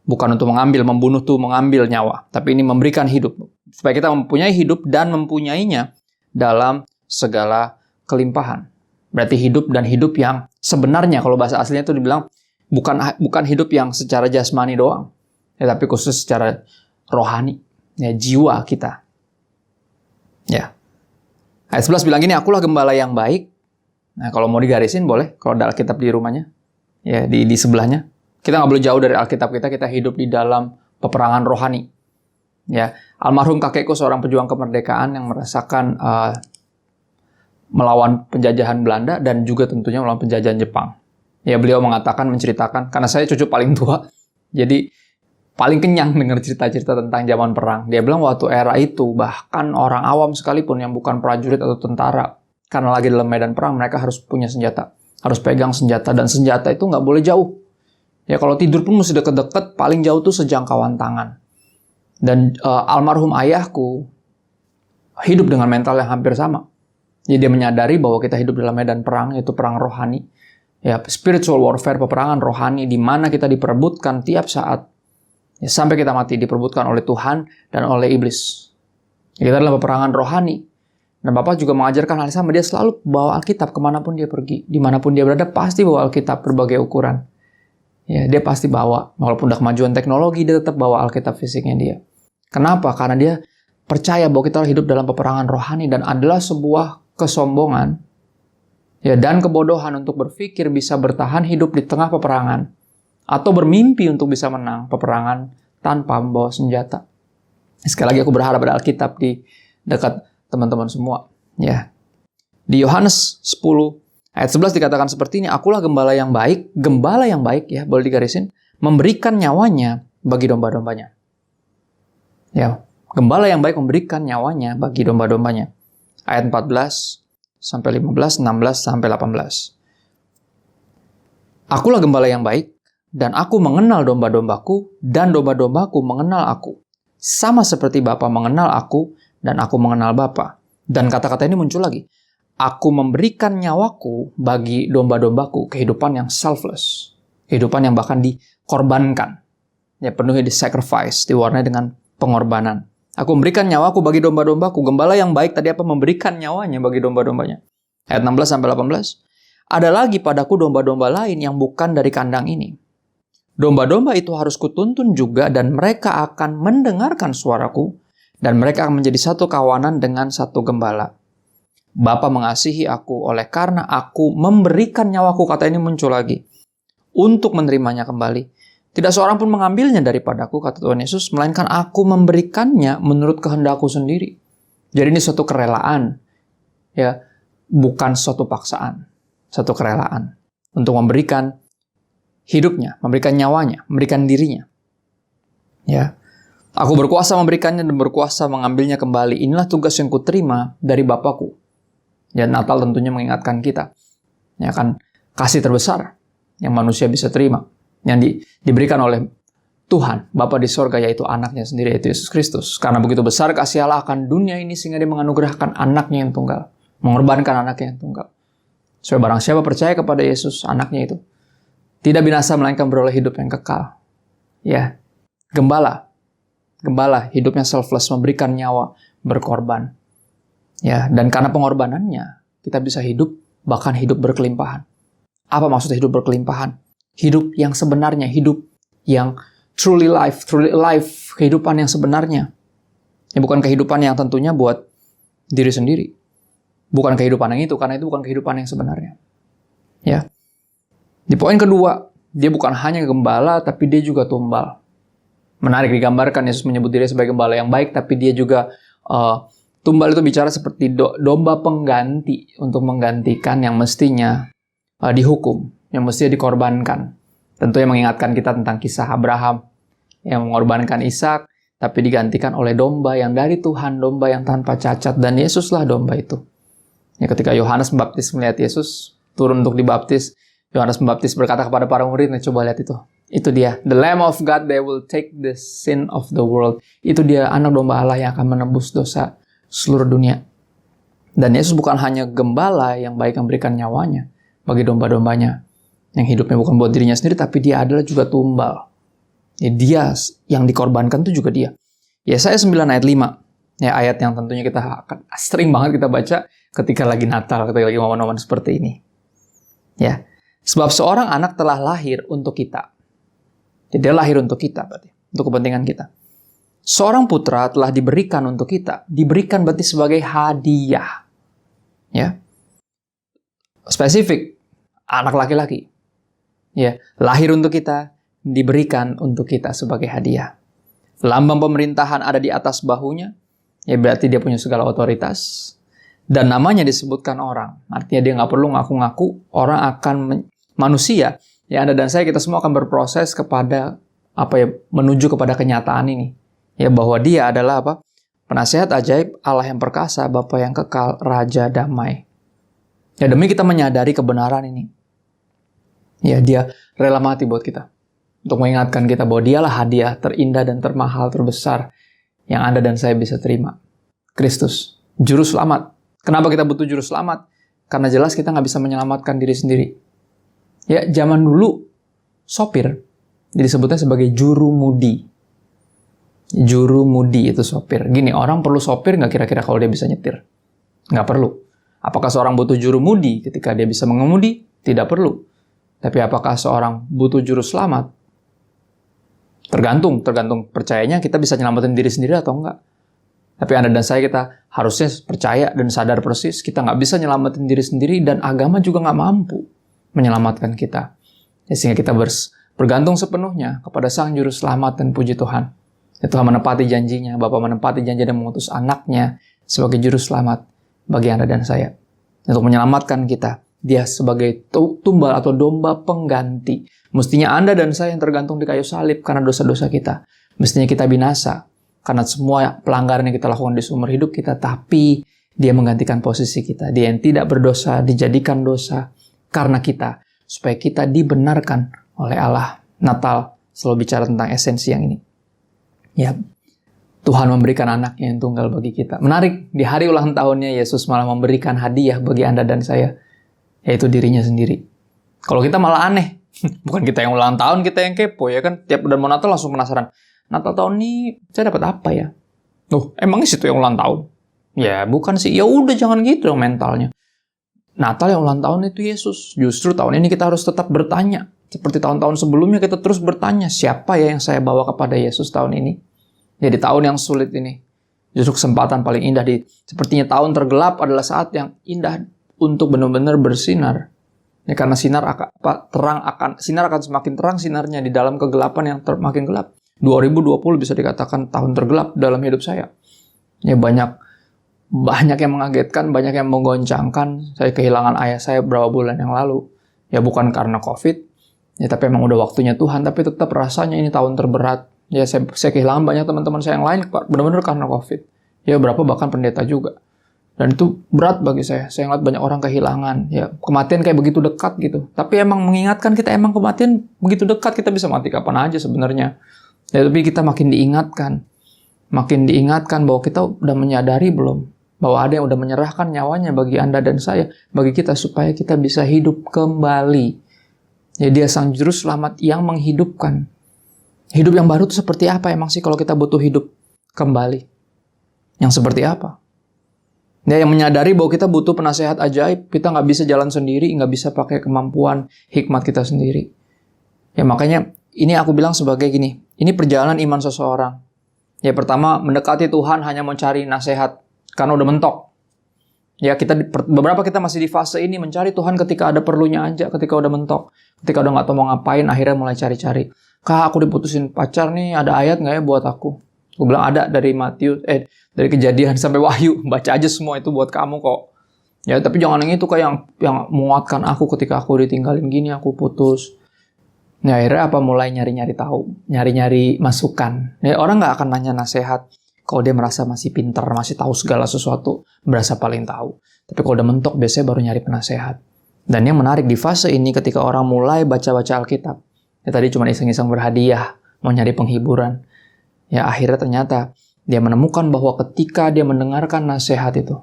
Bukan untuk mengambil, membunuh tuh mengambil nyawa. Tapi ini memberikan hidup. Supaya kita mempunyai hidup dan mempunyainya dalam segala kelimpahan. Berarti hidup dan hidup yang sebenarnya, kalau bahasa aslinya itu dibilang bukan hidup yang secara jasmani doang, ya, tapi khusus secara rohani, ya, jiwa kita. Ya. Ayat 11 bilang gini, akulah gembala yang baik. Nah, kalau mau digarisin boleh, kalau ada Alkitab di rumahnya, ya di sebelahnya. Kita nggak boleh jauh dari Alkitab kita hidup di dalam peperangan rohani. Ya, almarhum kakekku seorang pejuang kemerdekaan yang merasakan melawan penjajahan Belanda dan juga tentunya melawan penjajahan Jepang. Ya, beliau menceritakan, karena saya cucu paling tua, jadi paling kenyang dengar cerita-cerita tentang zaman perang. Dia bilang waktu era itu, bahkan orang awam sekalipun yang bukan prajurit atau tentara, karena lagi dalam medan perang, mereka harus punya senjata. Harus pegang senjata, dan senjata itu nggak boleh jauh. Ya, kalau tidur pun mesti deket-deket, paling jauh tuh sejangkauan tangan. Dan almarhum ayahku hidup dengan mental yang hampir sama. Jadi dia menyadari bahwa kita hidup dalam medan perang, yaitu perang rohani. Ya, spiritual warfare, peperangan rohani, di mana kita diperebutkan tiap saat. Ya, sampai kita mati, diperebutkan oleh Tuhan dan oleh iblis. Ya, kita adalah peperangan rohani. Dan Bapak juga mengajarkan hal yang sama, dia selalu bawa Alkitab kemanapun dia pergi. Dimanapun dia berada, pasti bawa Alkitab berbagai ukuran. Ya, dia pasti bawa. Walaupun udah kemajuan teknologi, dia tetap bawa Alkitab fisiknya dia. Kenapa? Karena dia percaya bahwa kita hidup dalam peperangan rohani dan adalah sebuah kesombongan ya, dan kebodohan untuk berpikir bisa bertahan hidup di tengah peperangan atau bermimpi untuk bisa menang peperangan tanpa membawa senjata. Sekali lagi aku berharap ada Alkitab di dekat teman-teman semua. Ya. Di Yohanes 10 ayat 11 dikatakan seperti ini, akulah gembala yang baik ya, boleh digarisin, memberikan nyawanya bagi domba-dombanya. Ya, gembala yang baik memberikan nyawanya bagi domba-dombanya. Ayat 14 sampai 15, 16 sampai 18. Akulah gembala yang baik, dan aku mengenal domba-dombaku, dan domba-dombaku mengenal aku. Sama seperti Bapa mengenal aku, dan aku mengenal Bapa. Dan kata-kata ini muncul lagi. Aku memberikan nyawaku bagi domba-dombaku, kehidupan yang selfless. Kehidupan yang bahkan dikorbankan. Ya, penuhi di sacrifice, diwarnai dengan pengorbanan. Aku memberikan nyawaku bagi domba-dombaku. Gembala yang baik tadi apa? Memberikan nyawanya bagi domba-dombanya. Ayat 16 sampai 18. Ada lagi padaku domba-domba lain yang bukan dari kandang ini. Domba-domba itu harus kutuntun juga dan mereka akan mendengarkan suaraku dan mereka akan menjadi satu kawanan dengan satu gembala. Bapa mengasihi aku oleh karena aku memberikan nyawaku, kata ini muncul lagi, untuk menerimanya kembali. Tidak seorang pun mengambilnya daripadaku, kata Tuhan Yesus, melainkan aku memberikannya menurut kehendakku sendiri. Jadi ini suatu kerelaan, ya, bukan suatu paksaan, suatu kerelaan untuk memberikan hidupnya, memberikan nyawanya, memberikan dirinya. Ya, aku berkuasa memberikannya dan berkuasa mengambilnya kembali. Inilah tugas yang kuterima dari Bapakku. Dan Natal tentunya mengingatkan kita, ya kan, kasih terbesar yang manusia bisa terima, yang diberikan oleh Tuhan, Bapa di sorga, yaitu anaknya sendiri, yaitu Yesus Kristus. Karena begitu besar kasih Allah akan dunia ini, sehingga dia menganugerahkan anaknya yang tunggal, mengorbankan anaknya yang tunggal. Supaya barang siapa percaya kepada Yesus, anaknya itu, tidak binasa, melainkan beroleh hidup yang kekal. Ya, gembala hidupnya selfless, memberikan nyawa, berkorban. Ya, dan karena pengorbanannya, kita bisa hidup, bahkan hidup berkelimpahan. Apa maksudnya hidup berkelimpahan? Hidup yang sebenarnya, hidup yang truly life, kehidupan yang sebenarnya. Ya, bukan kehidupan yang tentunya buat diri sendiri. Bukan kehidupan yang itu, karena itu bukan kehidupan yang sebenarnya. Ya. Di poin kedua, dia bukan hanya gembala, tapi dia juga tumbal. Menarik digambarkan, Yesus menyebut diri sebagai gembala yang baik, tapi dia juga tumbal itu bicara seperti domba pengganti untuk menggantikan yang mestinya dihukum, yang mestinya dikorbankan. Tentu yang mengingatkan kita tentang kisah Abraham yang mengorbankan Ishak, tapi digantikan oleh domba yang dari Tuhan, domba yang tanpa cacat, dan Yesuslah domba itu. Ya, ketika Yohanes Pembaptis melihat Yesus turun untuk dibaptis, Yohanes Pembaptis berkata kepada para murid, coba lihat itu. Itu dia, the Lamb of God that will take the sin of the world. Itu dia, anak domba Allah yang akan menebus dosa seluruh dunia. Dan Yesus bukan hanya gembala yang baik yang memberikan nyawanya bagi domba-dombanya, yang hidupnya bukan buat dirinya sendiri, tapi dia adalah juga tumbal. Ya, dia yang dikorbankan itu juga dia. Yesaya 9 ayat 5. Ya, ayat yang tentunya kita akan sering banget kita baca ketika lagi Natal, ketika lagi momen-momen seperti ini. Ya, sebab seorang anak telah lahir untuk kita. Jadi dia lahir untuk kita, berarti untuk kepentingan kita. Seorang putra telah diberikan untuk kita. Diberikan berarti sebagai hadiah. Ya. Spesifik, anak laki-laki. Ya, lahir untuk kita, diberikan untuk kita sebagai hadiah. Lambang pemerintahan ada di atas bahunya, ya berarti dia punya segala otoritas. Dan namanya disebutkan orang, artinya dia nggak perlu ngaku-ngaku, orang akan manusia, ya Anda dan saya, kita semua akan berproses kepada menuju kepada kenyataan ini. Ya bahwa dia adalah penasihat ajaib, Allah yang perkasa, Bapa yang kekal, Raja damai. Ya demi kita menyadari kebenaran ini. Ya dia rela mati buat kita. Untuk mengingatkan kita bahwa dialah hadiah terindah dan termahal, terbesar yang Anda dan saya bisa terima. Kristus, Juru Selamat. Kenapa kita butuh Juru Selamat? Karena jelas kita nggak bisa menyelamatkan diri sendiri. Ya zaman dulu sopir disebutnya sebagai jurumudi. Jurumudi itu sopir. Gini, orang perlu sopir nggak kira-kira kalau dia bisa nyetir? Nggak perlu. Apakah seorang butuh jurumudi ketika dia bisa mengemudi? Tidak perlu. Tapi apakah seorang butuh juru selamat? Tergantung percayanya kita bisa nyelamatin diri sendiri atau enggak. Tapi Anda dan saya, kita harusnya percaya dan sadar persis kita nggak bisa nyelamatin diri sendiri dan agama juga nggak mampu menyelamatkan kita. Ya, sehingga kita bergantung sepenuhnya kepada Sang Juru Selamat dan puji Tuhan. Tuhan menepati janjinya, Bapa menepati janji dan mengutus anaknya sebagai juru selamat bagi Anda dan saya. Untuk menyelamatkan kita, dia sebagai tumbal atau domba pengganti. Mestinya Anda dan saya yang tergantung di kayu salib karena dosa-dosa kita. Mestinya kita binasa karena semua pelanggaran yang kita lakukan di seumur hidup kita, tapi dia menggantikan posisi kita. Dia yang tidak berdosa dijadikan dosa karena kita, supaya kita dibenarkan oleh Allah. Natal selalu bicara tentang esensi yang ini. Ya, Tuhan memberikan anaknya yang tunggal bagi kita. Menarik, di hari ulang tahunnya Yesus malah memberikan hadiah bagi Anda dan saya, yaitu dirinya sendiri. Kalau kita malah aneh, bukan kita yang ulang tahun, kita yang kepo ya kan. Tiap udah mau Natal langsung penasaran. Natal tahun ini saya dapat apa ya? Emangnya situ yang ulang tahun? Ya bukan sih. Ya udah jangan gitu dong mentalnya. Natal yang ulang tahun itu Yesus. Justru tahun ini kita harus tetap bertanya. Seperti tahun-tahun sebelumnya kita terus bertanya, siapa ya yang saya bawa kepada Yesus tahun ini? Jadi tahun yang sulit ini, justru kesempatan paling indah sepertinya tahun tergelap adalah saat yang indah untuk benar-benar bersinar. Ya, karena sinar akan semakin terang sinarnya di dalam kegelapan yang makin gelap. 2020 bisa dikatakan tahun tergelap dalam hidup saya. Ya banyak yang mengagetkan, banyak yang menggoncangkan. Saya kehilangan ayah saya beberapa bulan yang lalu. Ya bukan karena COVID. Ya, tapi emang udah waktunya Tuhan, tapi tetap rasanya ini tahun terberat. Ya, saya kehilangan banyak teman-teman saya yang lain, benar-benar karena COVID. Ya, berapa bahkan pendeta juga. Dan itu berat bagi saya. Saya ngeliat banyak orang kehilangan. Ya, kematian kayak begitu dekat gitu. Tapi emang mengingatkan kita, emang kematian begitu dekat, kita bisa mati kapan aja sebenarnya. Ya, tapi kita makin diingatkan bahwa kita udah menyadari belum, bahwa ada yang udah menyerahkan nyawanya bagi Anda dan saya, bagi kita, supaya kita bisa hidup kembali. Ya, dia Sang Juru Selamat yang menghidupkan. Hidup yang baru itu seperti apa emang sih kalau kita butuh hidup kembali? Yang seperti apa? Ya, yang menyadari bahwa kita butuh penasehat ajaib. Kita nggak bisa jalan sendiri, nggak bisa pakai kemampuan hikmat kita sendiri. Ya makanya ini aku bilang sebagai gini. Ini perjalanan iman seseorang. Ya pertama, mendekati Tuhan hanya mencari nasihat karena udah mentok. Ya beberapa kita masih di fase ini mencari Tuhan ketika ada perlunya aja, ketika udah mentok, ketika udah nggak tahu mau ngapain, akhirnya mulai cari-cari. Kak, aku diputusin pacar nih, ada ayat nggak ya buat aku? Aku bilang ada dari dari Kejadian sampai Wahyu, baca aja semua itu buat kamu kok. Ya tapi jangan yang itu kayak yang menguatkan aku ketika aku ditinggalin gini, aku putus. Ya akhirnya mulai nyari-nyari tahu, nyari-nyari masukan. Ya, orang nggak akan nanya nasihat kalau dia merasa masih pintar, masih tahu segala sesuatu, berasa paling tahu. Tapi kalau udah mentok, biasanya baru nyari penasehat. Dan yang menarik di fase ini ketika orang mulai baca-baca Alkitab, ya tadi cuma iseng-iseng berhadiah, mau nyari penghiburan. Ya akhirnya ternyata dia menemukan bahwa ketika dia mendengarkan nasihat itu,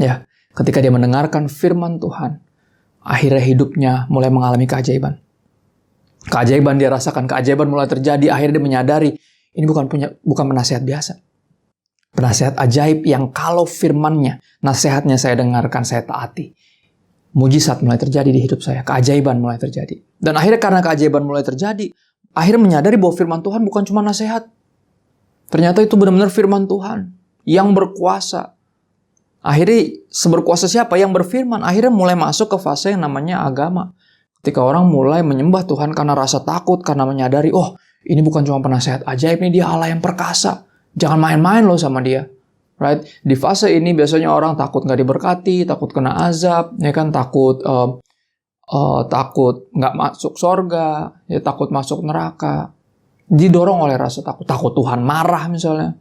ya ketika dia mendengarkan firman Tuhan, akhirnya hidupnya mulai mengalami keajaiban. Keajaiban dia rasakan, keajaiban mulai terjadi, akhirnya dia menyadari, ini bukan penasehat biasa. Penasehat ajaib yang kalau firmannya, nasihatnya saya dengarkan, saya taati. Mujizat mulai terjadi di hidup saya. Keajaiban mulai terjadi. Dan akhirnya karena keajaiban mulai terjadi, akhirnya menyadari bahwa firman Tuhan bukan cuma nasihat. Ternyata itu benar-benar firman Tuhan yang berkuasa. Akhirnya seberkuasa siapa? Yang berfirman. Akhirnya mulai masuk ke fase yang namanya agama. Ketika orang mulai menyembah Tuhan karena rasa takut, karena menyadari, oh ini bukan cuma penasehat ajaib, ini dia Allah yang perkasa. Jangan main-main loh sama dia. Right? Di fase ini biasanya orang takut nggak diberkati, takut kena azab, ya kan, takut nggak masuk sorga, ya, takut masuk neraka. Didorong oleh rasa takut. Takut Tuhan marah misalnya.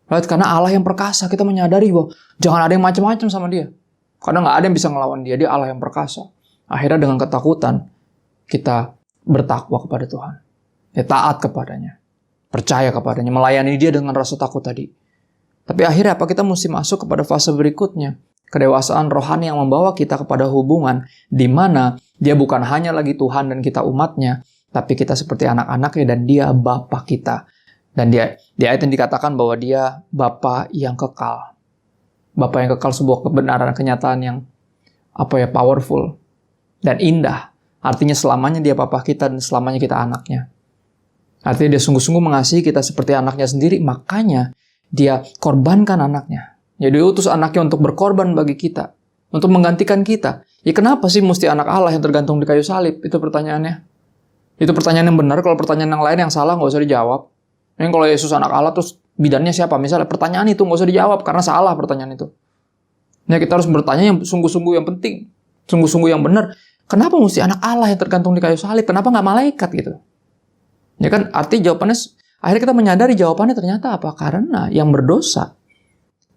Right? Karena Allah yang perkasa, kita menyadari bahwa jangan ada yang macam-macam sama dia. Karena nggak ada yang bisa ngelawan dia, dia Allah yang perkasa. Akhirnya dengan ketakutan, kita bertakwa kepada Tuhan. Ya, taat kepadanya. Percaya kepadanya, melayani dia dengan rasa takut tadi. Tapi akhirnya apa? Kita mesti masuk kepada fase berikutnya. Kedewasaan rohani yang membawa kita kepada hubungan di mana dia bukan hanya lagi Tuhan dan kita umatnya, tapi kita seperti anak-anaknya dan dia Bapa kita. Dan di ayat yang dikatakan bahwa dia Bapa yang kekal. Bapa yang kekal, sebuah kebenaran, kenyataan yang powerful dan indah. Artinya selamanya dia Bapa kita dan selamanya kita anaknya. Artinya dia sungguh-sungguh mengasihi kita seperti anaknya sendiri, makanya dia korbankan anaknya. Jadi dia utus anaknya untuk berkorban bagi kita, untuk menggantikan kita. Ya kenapa sih mesti anak Allah yang tergantung di kayu salib? Itu pertanyaannya. Itu pertanyaan yang benar. Kalau pertanyaan yang lain yang salah nggak usah dijawab. Yang kalau Yesus anak Allah terus bidannya siapa? Misalnya pertanyaan itu nggak usah dijawab karena salah pertanyaan itu. Ya kita harus bertanya yang sungguh-sungguh yang penting, sungguh-sungguh yang benar. Kenapa mesti anak Allah yang tergantung di kayu salib? Kenapa nggak malaikat gitu? Ya kan, arti jawabannya, akhirnya kita menyadari jawabannya ternyata apa? Karena yang berdosa,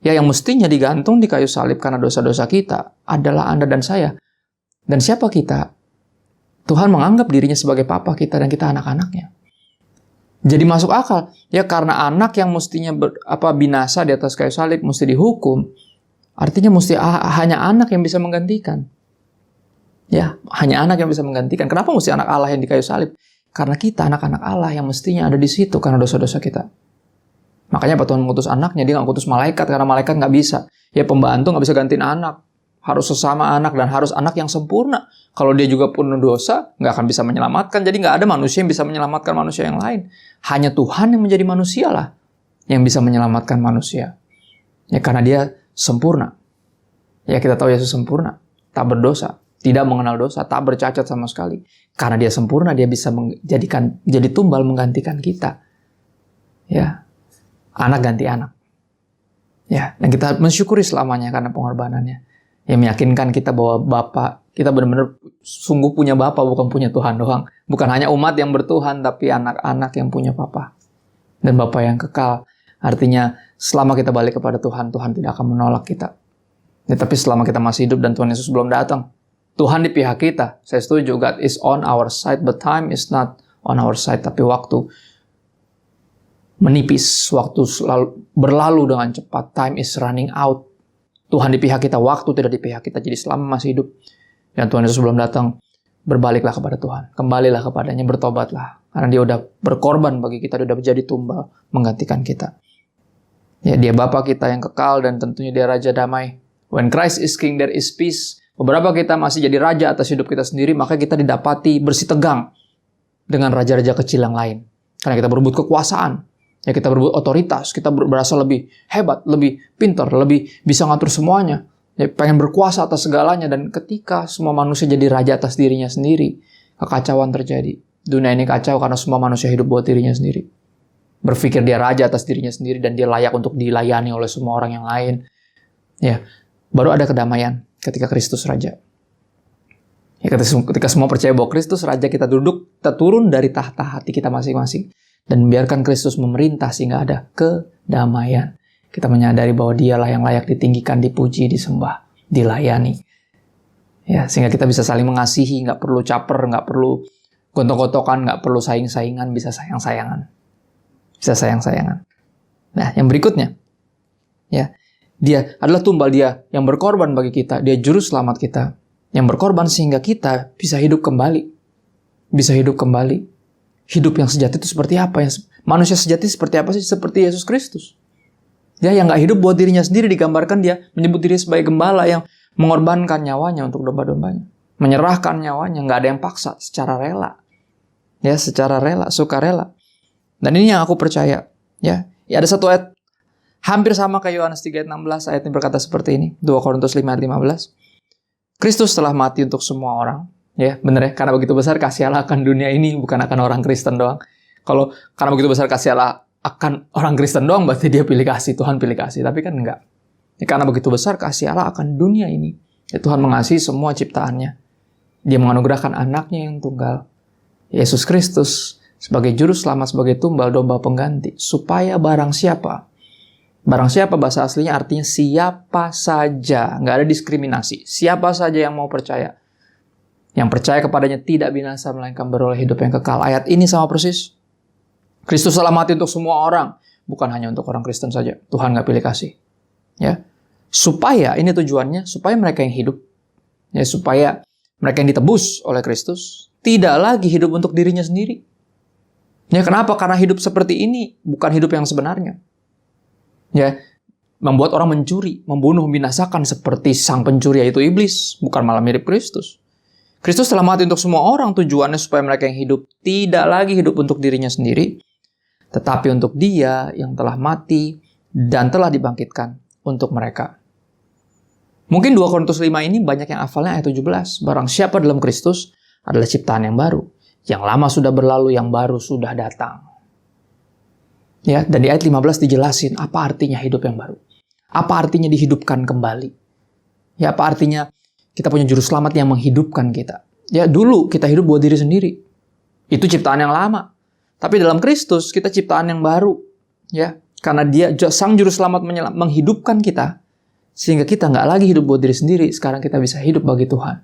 ya yang mestinya digantung di kayu salib karena dosa-dosa kita adalah Anda dan saya. Dan siapa kita? Tuhan menganggap dirinya sebagai Papa kita dan kita anak-anaknya. Jadi masuk akal. Ya karena anak yang mestinya binasa di atas kayu salib mesti dihukum. Artinya mesti hanya anak yang bisa menggantikan. Ya, hanya anak yang bisa menggantikan. Kenapa mesti anak Allah yang di kayu salib? Karena kita anak-anak Allah yang mestinya ada di situ karena dosa-dosa kita. Makanya Tuhan mengutus anaknya, dia nggak mengutus malaikat karena malaikat nggak bisa. Ya pembantu nggak bisa gantiin anak. Harus sesama anak dan harus anak yang sempurna. Kalau dia juga penuh dosa, nggak akan bisa menyelamatkan. Jadi nggak ada manusia yang bisa menyelamatkan manusia yang lain. Hanya Tuhan yang menjadi manusia lah yang bisa menyelamatkan manusia. Ya karena dia sempurna. Ya kita tahu Yesus sempurna, tak berdosa, tidak mengenal dosa, tak bercacat sama sekali. Karena dia sempurna, dia bisa jadi tumbal menggantikan kita. Ya, anak ganti anak. Ya, dan kita mensyukuri selamanya karena pengorbanannya. Yang meyakinkan kita bahwa Bapa, kita benar-benar sungguh punya Bapa, bukan punya Tuhan doang. Bukan hanya umat yang bertuhan, tapi anak-anak yang punya Bapa. Dan Bapa yang kekal. Artinya, selama kita balik kepada Tuhan, Tuhan tidak akan menolak kita. Ya, tapi selama kita masih hidup dan Tuhan Yesus belum datang, Tuhan di pihak kita. Saya setuju, God is on our side, but time is not on our side. Tapi waktu menipis, waktu berlalu dengan cepat. Time is running out. Tuhan di pihak kita, waktu tidak di pihak kita. Jadi selama masih hidup dan Tuhan Yesus belum datang, berbaliklah kepada Tuhan. Kembalilah kepadanya, bertobatlah. Karena dia udah berkorban bagi kita, dia udah menjadi tumbal menggantikan kita. Ya, dia Bapa kita yang kekal dan tentunya dia Raja damai. When Christ is King, there is peace. Beberapa kita masih jadi raja atas hidup kita sendiri, maka kita didapati bersih tegang dengan raja-raja kecil yang lain. Karena kita berebut kekuasaan, ya kita berebut otoritas, kita berasa lebih hebat, lebih pintar, lebih bisa ngatur semuanya. Ya, pengen berkuasa atas segalanya, dan ketika semua manusia jadi raja atas dirinya sendiri, kekacauan terjadi. Dunia ini kacau karena semua manusia hidup buat dirinya sendiri. Berpikir dia raja atas dirinya sendiri dan dia layak untuk dilayani oleh semua orang yang lain. Ya, baru ada kedamaian ketika Kristus Raja. Ya, ketika semua percaya bahwa Kristus Raja, kita turun dari tahta hati kita masing-masing dan membiarkan Kristus memerintah sehingga ada kedamaian. Kita menyadari bahwa dialah yang layak ditinggikan, dipuji, disembah, dilayani. Ya, sehingga kita bisa saling mengasihi, nggak perlu caper, nggak perlu gontok-gontokan, nggak perlu saing-saingan, bisa sayang-sayangan. Bisa sayang-sayangan. Nah, yang berikutnya, ya, dia adalah tumbal, dia yang berkorban bagi kita, dia juru selamat kita, yang berkorban sehingga kita bisa hidup kembali. Bisa hidup kembali. Hidup yang sejati itu seperti apa? Manusia sejati seperti apa sih? Seperti Yesus Kristus. Dia yang nggak hidup buat dirinya sendiri, digambarkan dia menyebut diri sebagai gembala yang mengorbankan nyawanya untuk domba-dombanya. Menyerahkan nyawanya, nggak ada yang paksa, secara rela. Ya, secara rela, sukarela. Dan ini yang aku percaya. Ya, ada satu ayat hampir sama kayak Yohanes 3:16, ayat ini berkata seperti ini, 2 Korintus 5:15. Kristus telah mati untuk semua orang, Ya, bener ya, karena begitu besar kasih Allah akan dunia ini, bukan akan orang Kristen doang. Kalau karena begitu besar kasih Allah akan orang Kristen doang, berarti dia pilih kasih, Tuhan pilih kasih. Tapi kan enggak. Ya, karena begitu besar kasih Allah akan dunia ini. Ya, Tuhan mengasihi semua ciptaannya. Dia menganugerahkan anaknya yang tunggal, Yesus Kristus, sebagai juru selamat, sebagai tumbal domba pengganti, supaya barang siapa bahasa aslinya artinya siapa saja, nggak ada diskriminasi, siapa saja yang mau percaya, yang percaya kepadanya tidak binasa melainkan beroleh hidup yang kekal. Ayat ini sama persis. Kristus telah mati untuk semua orang, bukan hanya untuk orang Kristen saja. Tuhan nggak pilih kasih, ya. Supaya ini tujuannya, supaya mereka yang hidup, ya, supaya mereka yang ditebus oleh Kristus tidak lagi hidup untuk dirinya sendiri. Ya, kenapa? Karena hidup seperti ini bukan hidup yang sebenarnya. Ya, membuat orang mencuri, membunuh, membinasakan seperti sang pencuri yaitu iblis, bukan malah mirip Kristus. Kristus telah mati untuk semua orang, tujuannya supaya mereka yang hidup tidak lagi hidup untuk dirinya sendiri, tetapi untuk Dia yang telah mati dan telah dibangkitkan untuk mereka. Mungkin 2 Korintus 5 ini banyak yang hafalnya ayat 17. Barang siapa dalam Kristus adalah ciptaan yang baru. Yang lama sudah berlalu, yang baru sudah datang. Ya, dan di ayat 15 dijelasin apa artinya hidup yang baru. Apa artinya dihidupkan kembali. Ya, apa artinya kita punya juru selamat yang menghidupkan kita. Ya, dulu kita hidup buat diri sendiri. Itu ciptaan yang lama. Tapi dalam Kristus kita ciptaan yang baru. Ya, karena Dia sang juru selamat menghidupkan kita, sehingga kita nggak lagi hidup buat diri sendiri. Sekarang kita bisa hidup bagi Tuhan.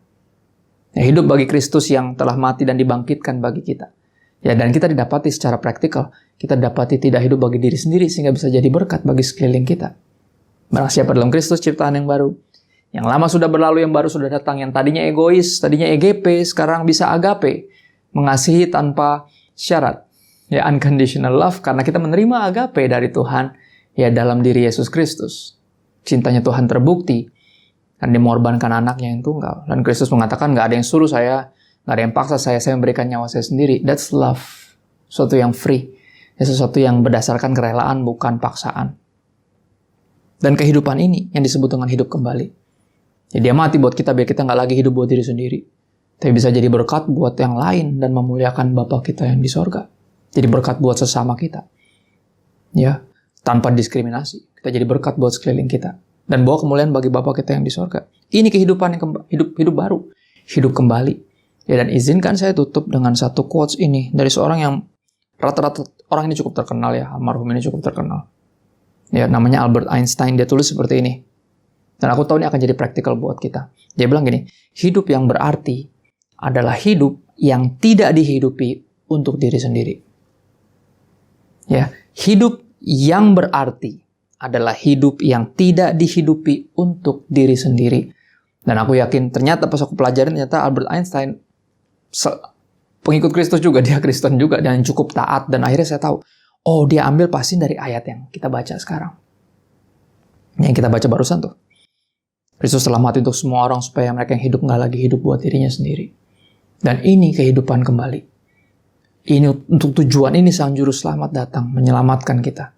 Ya, hidup bagi Kristus yang telah mati dan dibangkitkan bagi kita. Ya, dan kita didapati secara praktikal, kita dapati tidak hidup bagi diri sendiri sehingga bisa jadi berkat bagi sekeliling kita. Barang siapa dalam Kristus ciptaan yang baru. Yang lama sudah berlalu, yang baru sudah datang. Yang tadinya egois, tadinya EGP, sekarang bisa agape. Mengasihi tanpa syarat. Ya, unconditional love, karena kita menerima agape dari Tuhan ya dalam diri Yesus Kristus. Cintanya Tuhan terbukti. Dan dia mengorbankan anaknya yang tunggal. Dan Kristus mengatakan, nggak ada yang suruh saya, nggak ada yang paksa saya memberikan nyawa saya sendiri. That's love. Sesuatu yang free. Ya, sesuatu yang berdasarkan kerelaan, bukan paksaan. Dan kehidupan ini yang disebut dengan hidup kembali. Ya, dia mati buat kita, biar kita nggak lagi hidup buat diri sendiri. Tapi bisa jadi berkat buat yang lain dan memuliakan Bapa kita yang di sorga. Jadi berkat buat sesama kita. Ya, tanpa diskriminasi. Kita jadi berkat buat sekeliling kita. Dan bawa kemuliaan bagi Bapa kita yang di sorga. Ini kehidupan yang hidup baru. Hidup kembali. Ya, dan izinkan saya tutup dengan satu quotes ini. Dari seorang yang rata-rata orang ini cukup terkenal ya. Almarhum ini cukup terkenal. Ya, namanya Albert Einstein. Dia tulis seperti ini. Dan aku tahu ini akan jadi praktikal buat kita. Dia bilang gini. Hidup yang berarti adalah hidup yang tidak dihidupi untuk diri sendiri. Ya, hidup yang berarti adalah hidup yang tidak dihidupi untuk diri sendiri. Dan aku yakin ternyata pas aku pelajarin, ternyata Albert Einstein pengikut Kristus juga, dia Kristen juga, dan cukup taat. Dan akhirnya saya tahu, oh dia ambil pasti dari ayat yang kita baca sekarang. Yang kita baca barusan tuh. Kristus telah mati untuk semua orang supaya mereka yang hidup nggak lagi hidup buat dirinya sendiri. Dan ini kehidupan kembali. Ini untuk tujuan ini sang juru selamat datang menyelamatkan kita.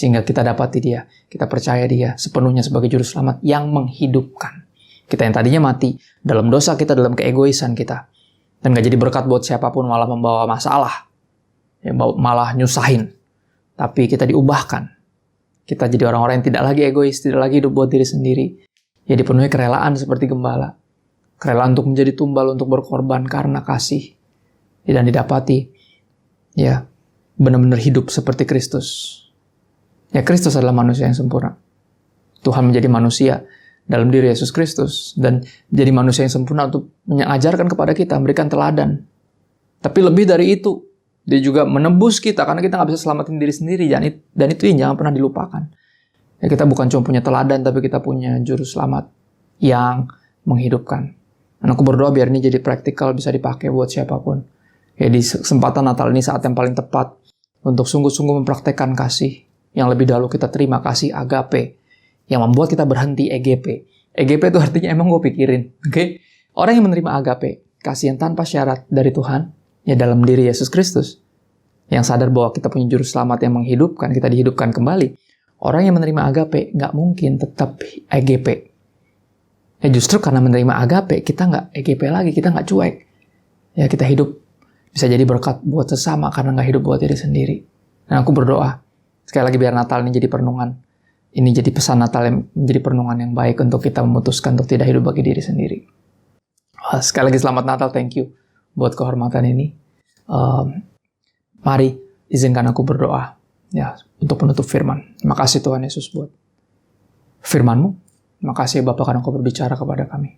Sehingga kita dapati Dia, kita percaya Dia sepenuhnya sebagai juru selamat yang menghidupkan. Kita yang tadinya mati dalam dosa kita, dalam keegoisan kita. Dan gak jadi berkat buat siapapun, malah membawa masalah. Ya, malah nyusahin. Tapi kita diubahkan. Kita jadi orang-orang yang tidak lagi egois, tidak lagi hidup buat diri sendiri. Ya, dipenuhi kerelaan seperti gembala. Kerelaan untuk menjadi tumbal, untuk berkorban karena kasih. Ya, dan didapati, ya, benar-benar hidup seperti Kristus. Ya, Kristus adalah manusia yang sempurna. Tuhan menjadi manusia dalam diri Yesus Kristus. Dan jadi manusia yang sempurna untuk mengajarkan kepada kita, memberikan teladan. Tapi lebih dari itu, Dia juga menebus kita, karena kita nggak bisa selamatin diri sendiri. Dan itu yang jangan pernah dilupakan. Ya, kita bukan cuma punya teladan, tapi kita punya juru selamat yang menghidupkan. Dan aku berdoa biar ini jadi praktikal, bisa dipakai buat siapapun. Ya, di kesempatan Natal ini saat yang paling tepat untuk sungguh-sungguh mempraktekkan kasih. Yang lebih dahulu kita terima kasih agape. Yang membuat kita berhenti EGP. EGP itu artinya emang gue pikirin. Okay? Orang yang menerima agape, kasih yang tanpa syarat dari Tuhan, ya dalam diri Yesus Kristus. Yang sadar bahwa kita punya juru selamat yang menghidupkan, kita dihidupkan kembali. Orang yang menerima agape nggak mungkin tetap EGP. Ya justru karena menerima agape, kita nggak EGP lagi, kita nggak cuek. Ya, kita hidup bisa jadi berkat buat sesama karena nggak hidup buat diri sendiri. Dan aku berdoa, sekali lagi biar Natal ini jadi perenungan. Ini jadi pesan Natal yang menjadi perenungan yang baik untuk kita memutuskan untuk tidak hidup bagi diri sendiri. Sekali lagi selamat Natal, thank you buat kehormatan ini. Mari izinkan aku berdoa ya untuk penutup firman. Terima kasih Tuhan Yesus buat firman-Mu. Terima kasih Bapa karena Engkau berbicara kepada kami.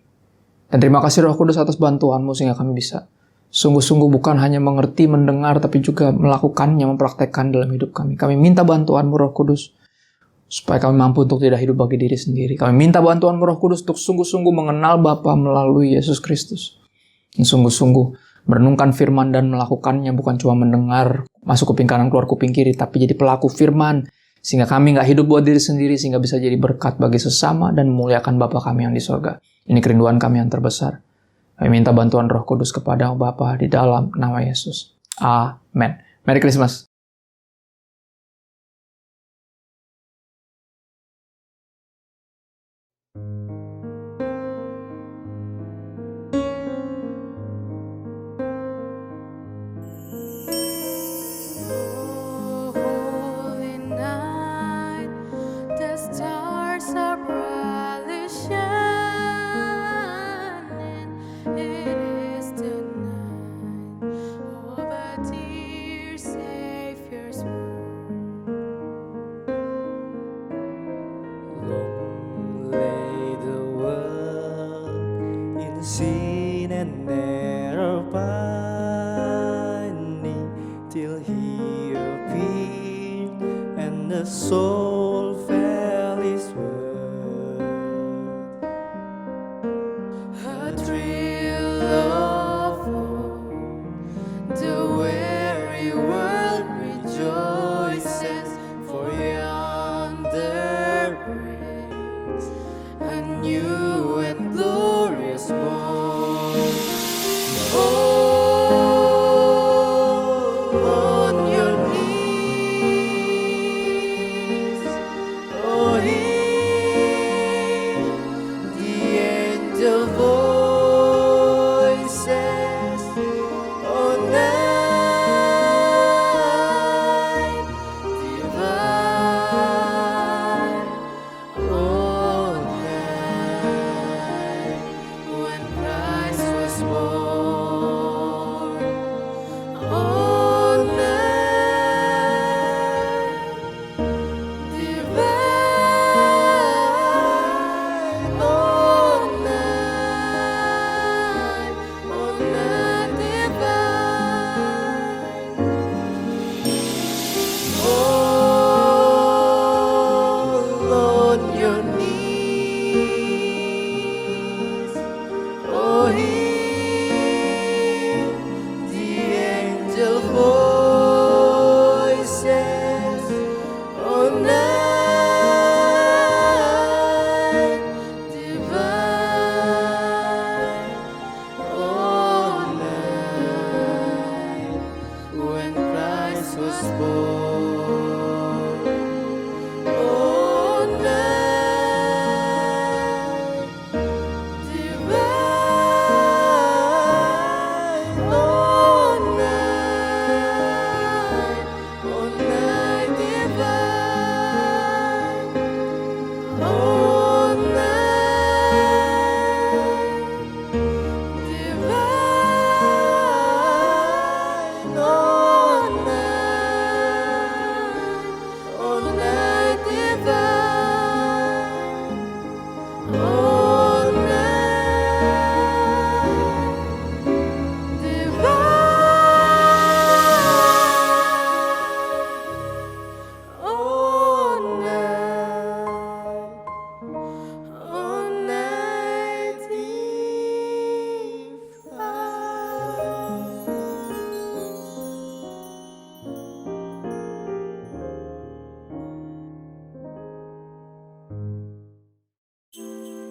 Dan terima kasih Roh Kudus atas bantuan-Mu sehingga kami bisa sungguh-sungguh bukan hanya mengerti, mendengar, tapi juga melakukannya, mempraktekkan dalam hidup kami. Kami minta bantuan-Mu Roh Kudus supaya kami mampu untuk tidak hidup bagi diri sendiri. Kami minta bantuan-Mu Roh Kudus untuk sungguh-sungguh mengenal Bapa melalui Yesus Kristus. Dan sungguh-sungguh merenungkan firman dan melakukannya, bukan cuma mendengar, masuk kuping kanan, keluar kuping kiri, tapi jadi pelaku firman. Sehingga kami nggak hidup buat diri sendiri, sehingga bisa jadi berkat bagi sesama dan memuliakan Bapa kami yang di sorga. Ini kerinduan kami yang terbesar. Kami minta bantuan Roh Kudus kepada Bapa di dalam nama Yesus. Amin. Merry Christmas. Sin and error binding till he appeared, and the soul felt his word. A thrill of hope, the weary world rejoices, for yonder breaks a new and glorious morn. On your knees, oh, hear the angel voices. Oh, night divine, oh, night when Christ was born. Oh, night divine, oh, night divine. All on your knees, oh, hear the angel voices. Oh, night divine, oh, night when Christ was born. Oh, night divine, oh, night divine, oh, night divine, oh, night divine, oh, night divine, oh, night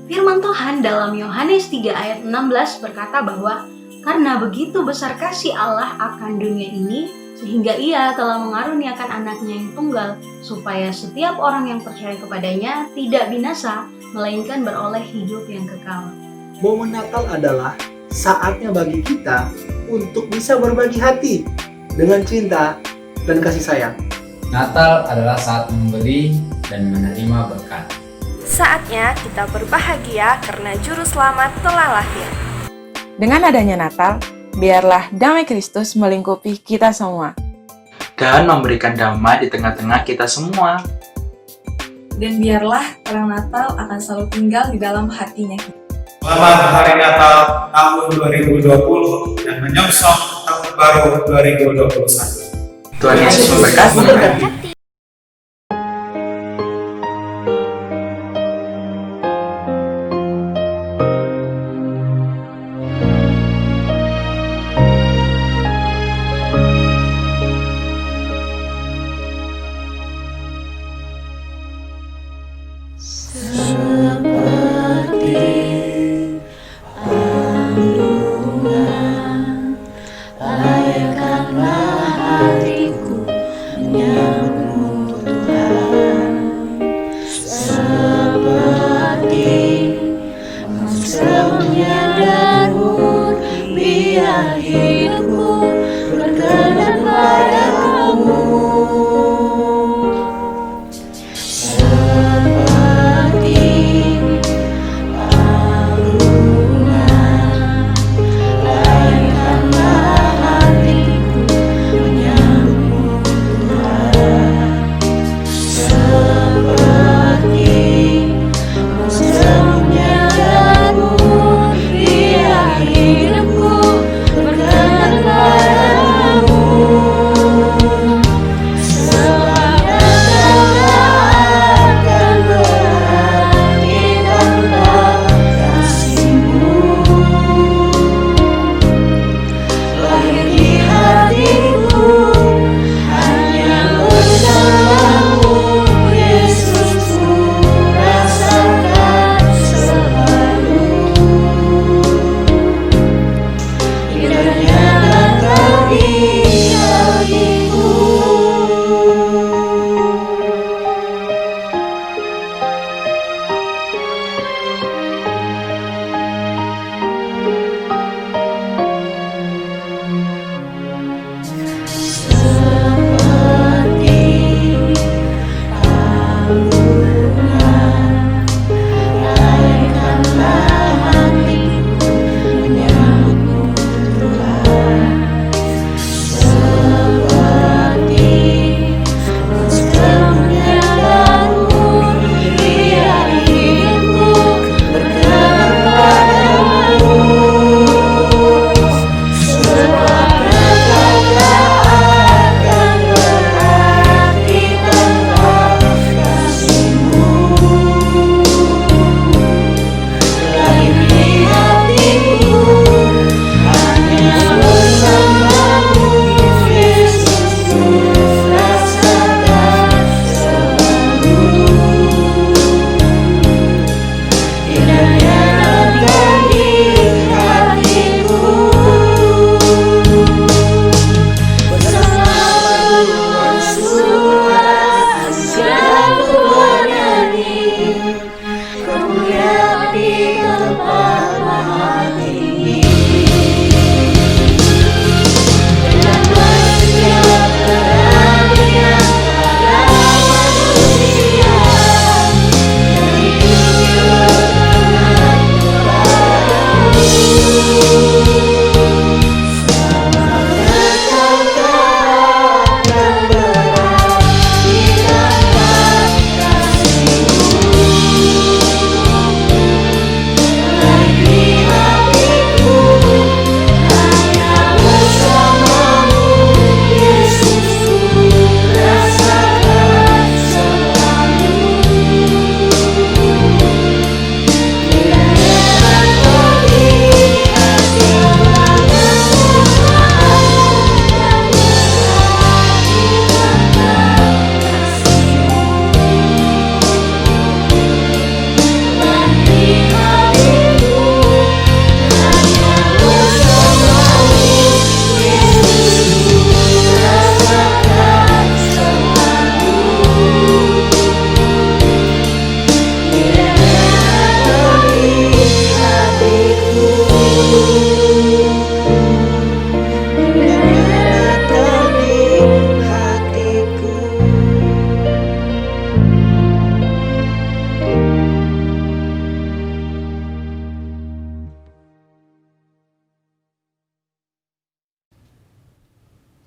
Firman Tuhan dalam Yohanes 3 ayat 16 berkata bahwa karena begitu besar kasih Allah akan dunia ini, sehingga Ia telah mengaruniakan anaknya yang tunggal, supaya setiap orang yang percaya kepadanya tidak binasa, melainkan beroleh hidup yang kekal. momen Natal adalah saatnya bagi kita untuk bisa berbagi hati dengan cinta dan kasih sayang. Natal adalah saat memberi dan menerima berkat. Saatnya kita berbahagia karena Juru Selamat telah lahir. Dengan adanya Natal, biarlah damai Kristus melingkupi kita semua. Dan memberikan damai di tengah-tengah kita semua. Dan biarlah terang Natal akan selalu tinggal di dalam hatinya. Selamat Hari Natal tahun 2020 dan menyongsong tahun baru 2021. Tuhan Yesus memberkati. Hidupku berkenan padamu.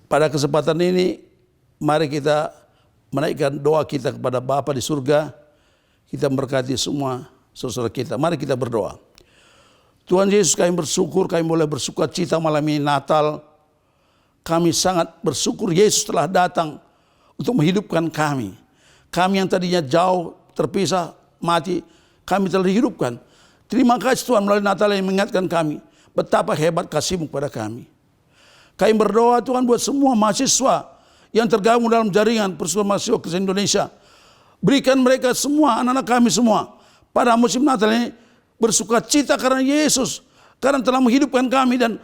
pada kesempatan ini, mari kita menaikkan doa kita kepada Bapa di surga. Kita memberkati semua saudara kita. Mari kita berdoa. Tuhan Yesus, kami bersyukur, kami boleh bersuka cita malam ini Natal. Kami sangat bersyukur Yesus telah datang untuk menghidupkan kami. Kami yang tadinya jauh, terpisah, mati, kami telah dihidupkan. Terima kasih Tuhan melalui Natal yang mengingatkan kami betapa hebat kasih-Mu kepada kami. Kami berdoa Tuhan buat semua mahasiswa yang tergabung dalam jaringan Persekutuan Mahasiswa Kristen Indonesia. Berikan mereka semua, anak-anak kami semua, pada musim Natal ini bersuka cita karena Yesus, karena telah menghidupkan kami. Dan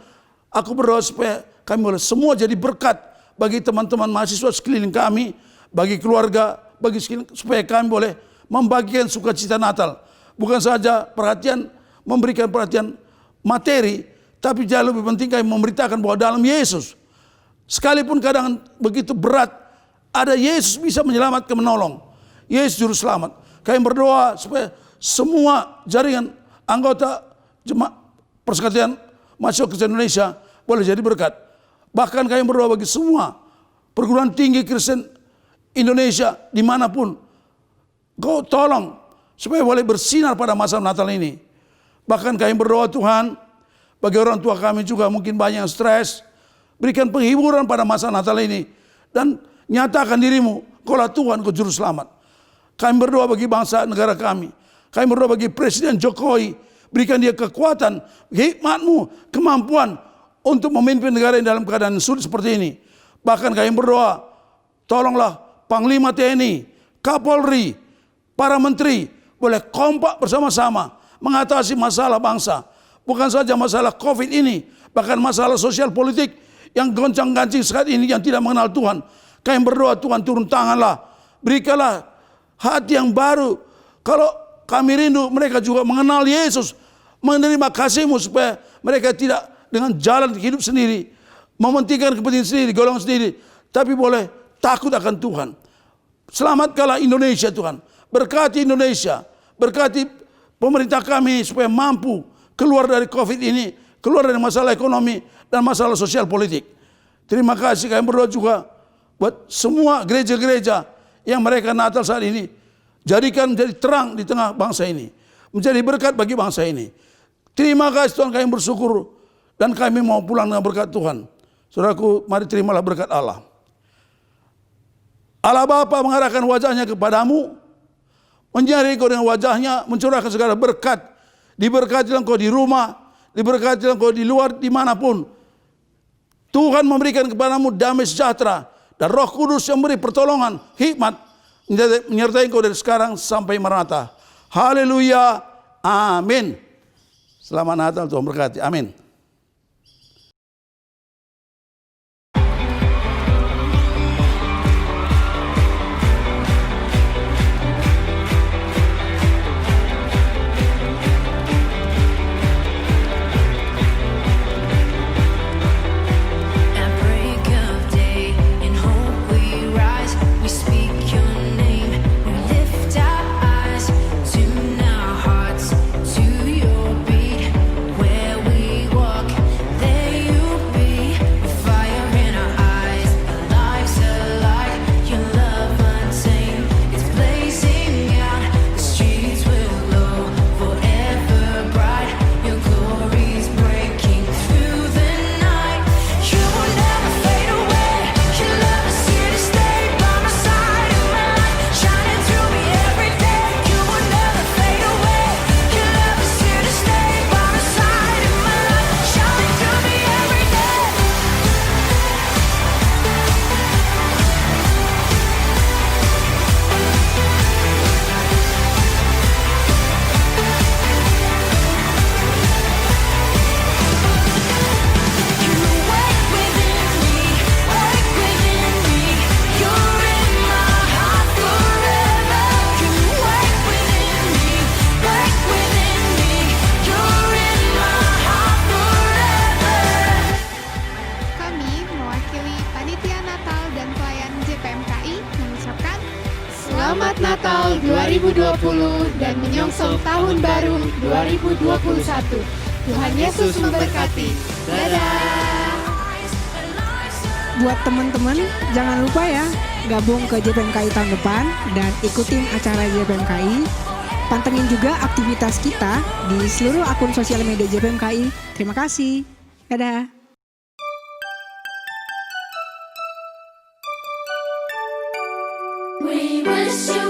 aku berdoa supaya kami boleh semua jadi berkat bagi teman-teman mahasiswa sekeliling kami, bagi keluarga, bagi sekeliling, supaya kami boleh membagikan sukacita Natal. Bukan saja perhatian, memberikan perhatian materi, tapi jauh lebih penting kami memberitakan bahwa dalam Yesus, sekalipun kadang begitu berat, ada Yesus bisa menyelamatkan, menolong. Yesus juru selamat. Kami berdoa supaya semua jaringan anggota jemaat Persekutuan Mahasiswa Kristen Indonesia boleh jadi berkat. Bahkan kami berdoa bagi semua perguruan tinggi Kristen Indonesia dimanapun. Kau tolong supaya boleh bersinar pada masa Natal ini. Bahkan kami berdoa Tuhan, bagi orang tua kami juga mungkin banyak yang stres. Berikan penghiburan pada masa Natal ini. Dan nyatakan dirimu, Kaulah Tuhan, Kau Juru Selamat. Kami berdoa bagi bangsa negara kami. Kami berdoa bagi Presiden Jokowi. Berikan dia kekuatan, hikmat-Mu, kemampuan untuk memimpin negara ini dalam keadaan sulit seperti ini. Bahkan kami berdoa, tolonglah Panglima TNI, Kapolri, para menteri boleh kompak bersama-sama mengatasi masalah bangsa. Bukan saja masalah COVID ini, bahkan masalah sosial politik yang goncang-gancing saat ini yang tidak mengenal Tuhan. Kami berdoa Tuhan turun tanganlah, berikanlah hati yang baru. Kalau kami rindu mereka juga mengenal Yesus, menerima kasih-Mu supaya mereka tidak dengan jalan hidup sendiri, mementingkan kepentingan sendiri, golongan sendiri, tapi boleh takut akan Tuhan. Selamatkanlah Indonesia Tuhan, berkati Indonesia, berkati pemerintah kami supaya mampu keluar dari COVID ini, keluar dari masalah ekonomi dan masalah sosial politik. Terima kasih. Kami berdoa juga buat semua gereja-gereja yang mereka Natal saat ini, jadikan menjadi terang di tengah bangsa ini, menjadi berkat bagi bangsa ini. Terima kasih Tuhan, kami bersyukur dan kami mau pulang dengan berkat Tuhan. Saudaraku, mari terimalah berkat Allah. Allah Bapa mengarahkan wajahnya kepadamu, menyinari kau dengan wajahnya, mencurahkan segala berkat. Diberkatilah engkau di rumah, diberkatilah engkau di luar, dimanapun. Tuhan memberikan kepadamu damai sejahtera, dan Roh Kudus yang memberi pertolongan, hikmat, menyertai engkau dari sekarang sampai Maranatha. Haleluya, amin. Selamat Natal, Tuhan berkati, amin. Selamat Natal 2020 dan menyongsong tahun baru 2021. Tuhan Yesus memberkati. Dadah. buat teman-teman, jangan lupa ya gabung ke JPMKI tahun depan dan ikutin acara JPMKI. Pantengin juga aktivitas kita di seluruh akun sosial media JPMKI. Terima kasih. Dadah. We wish you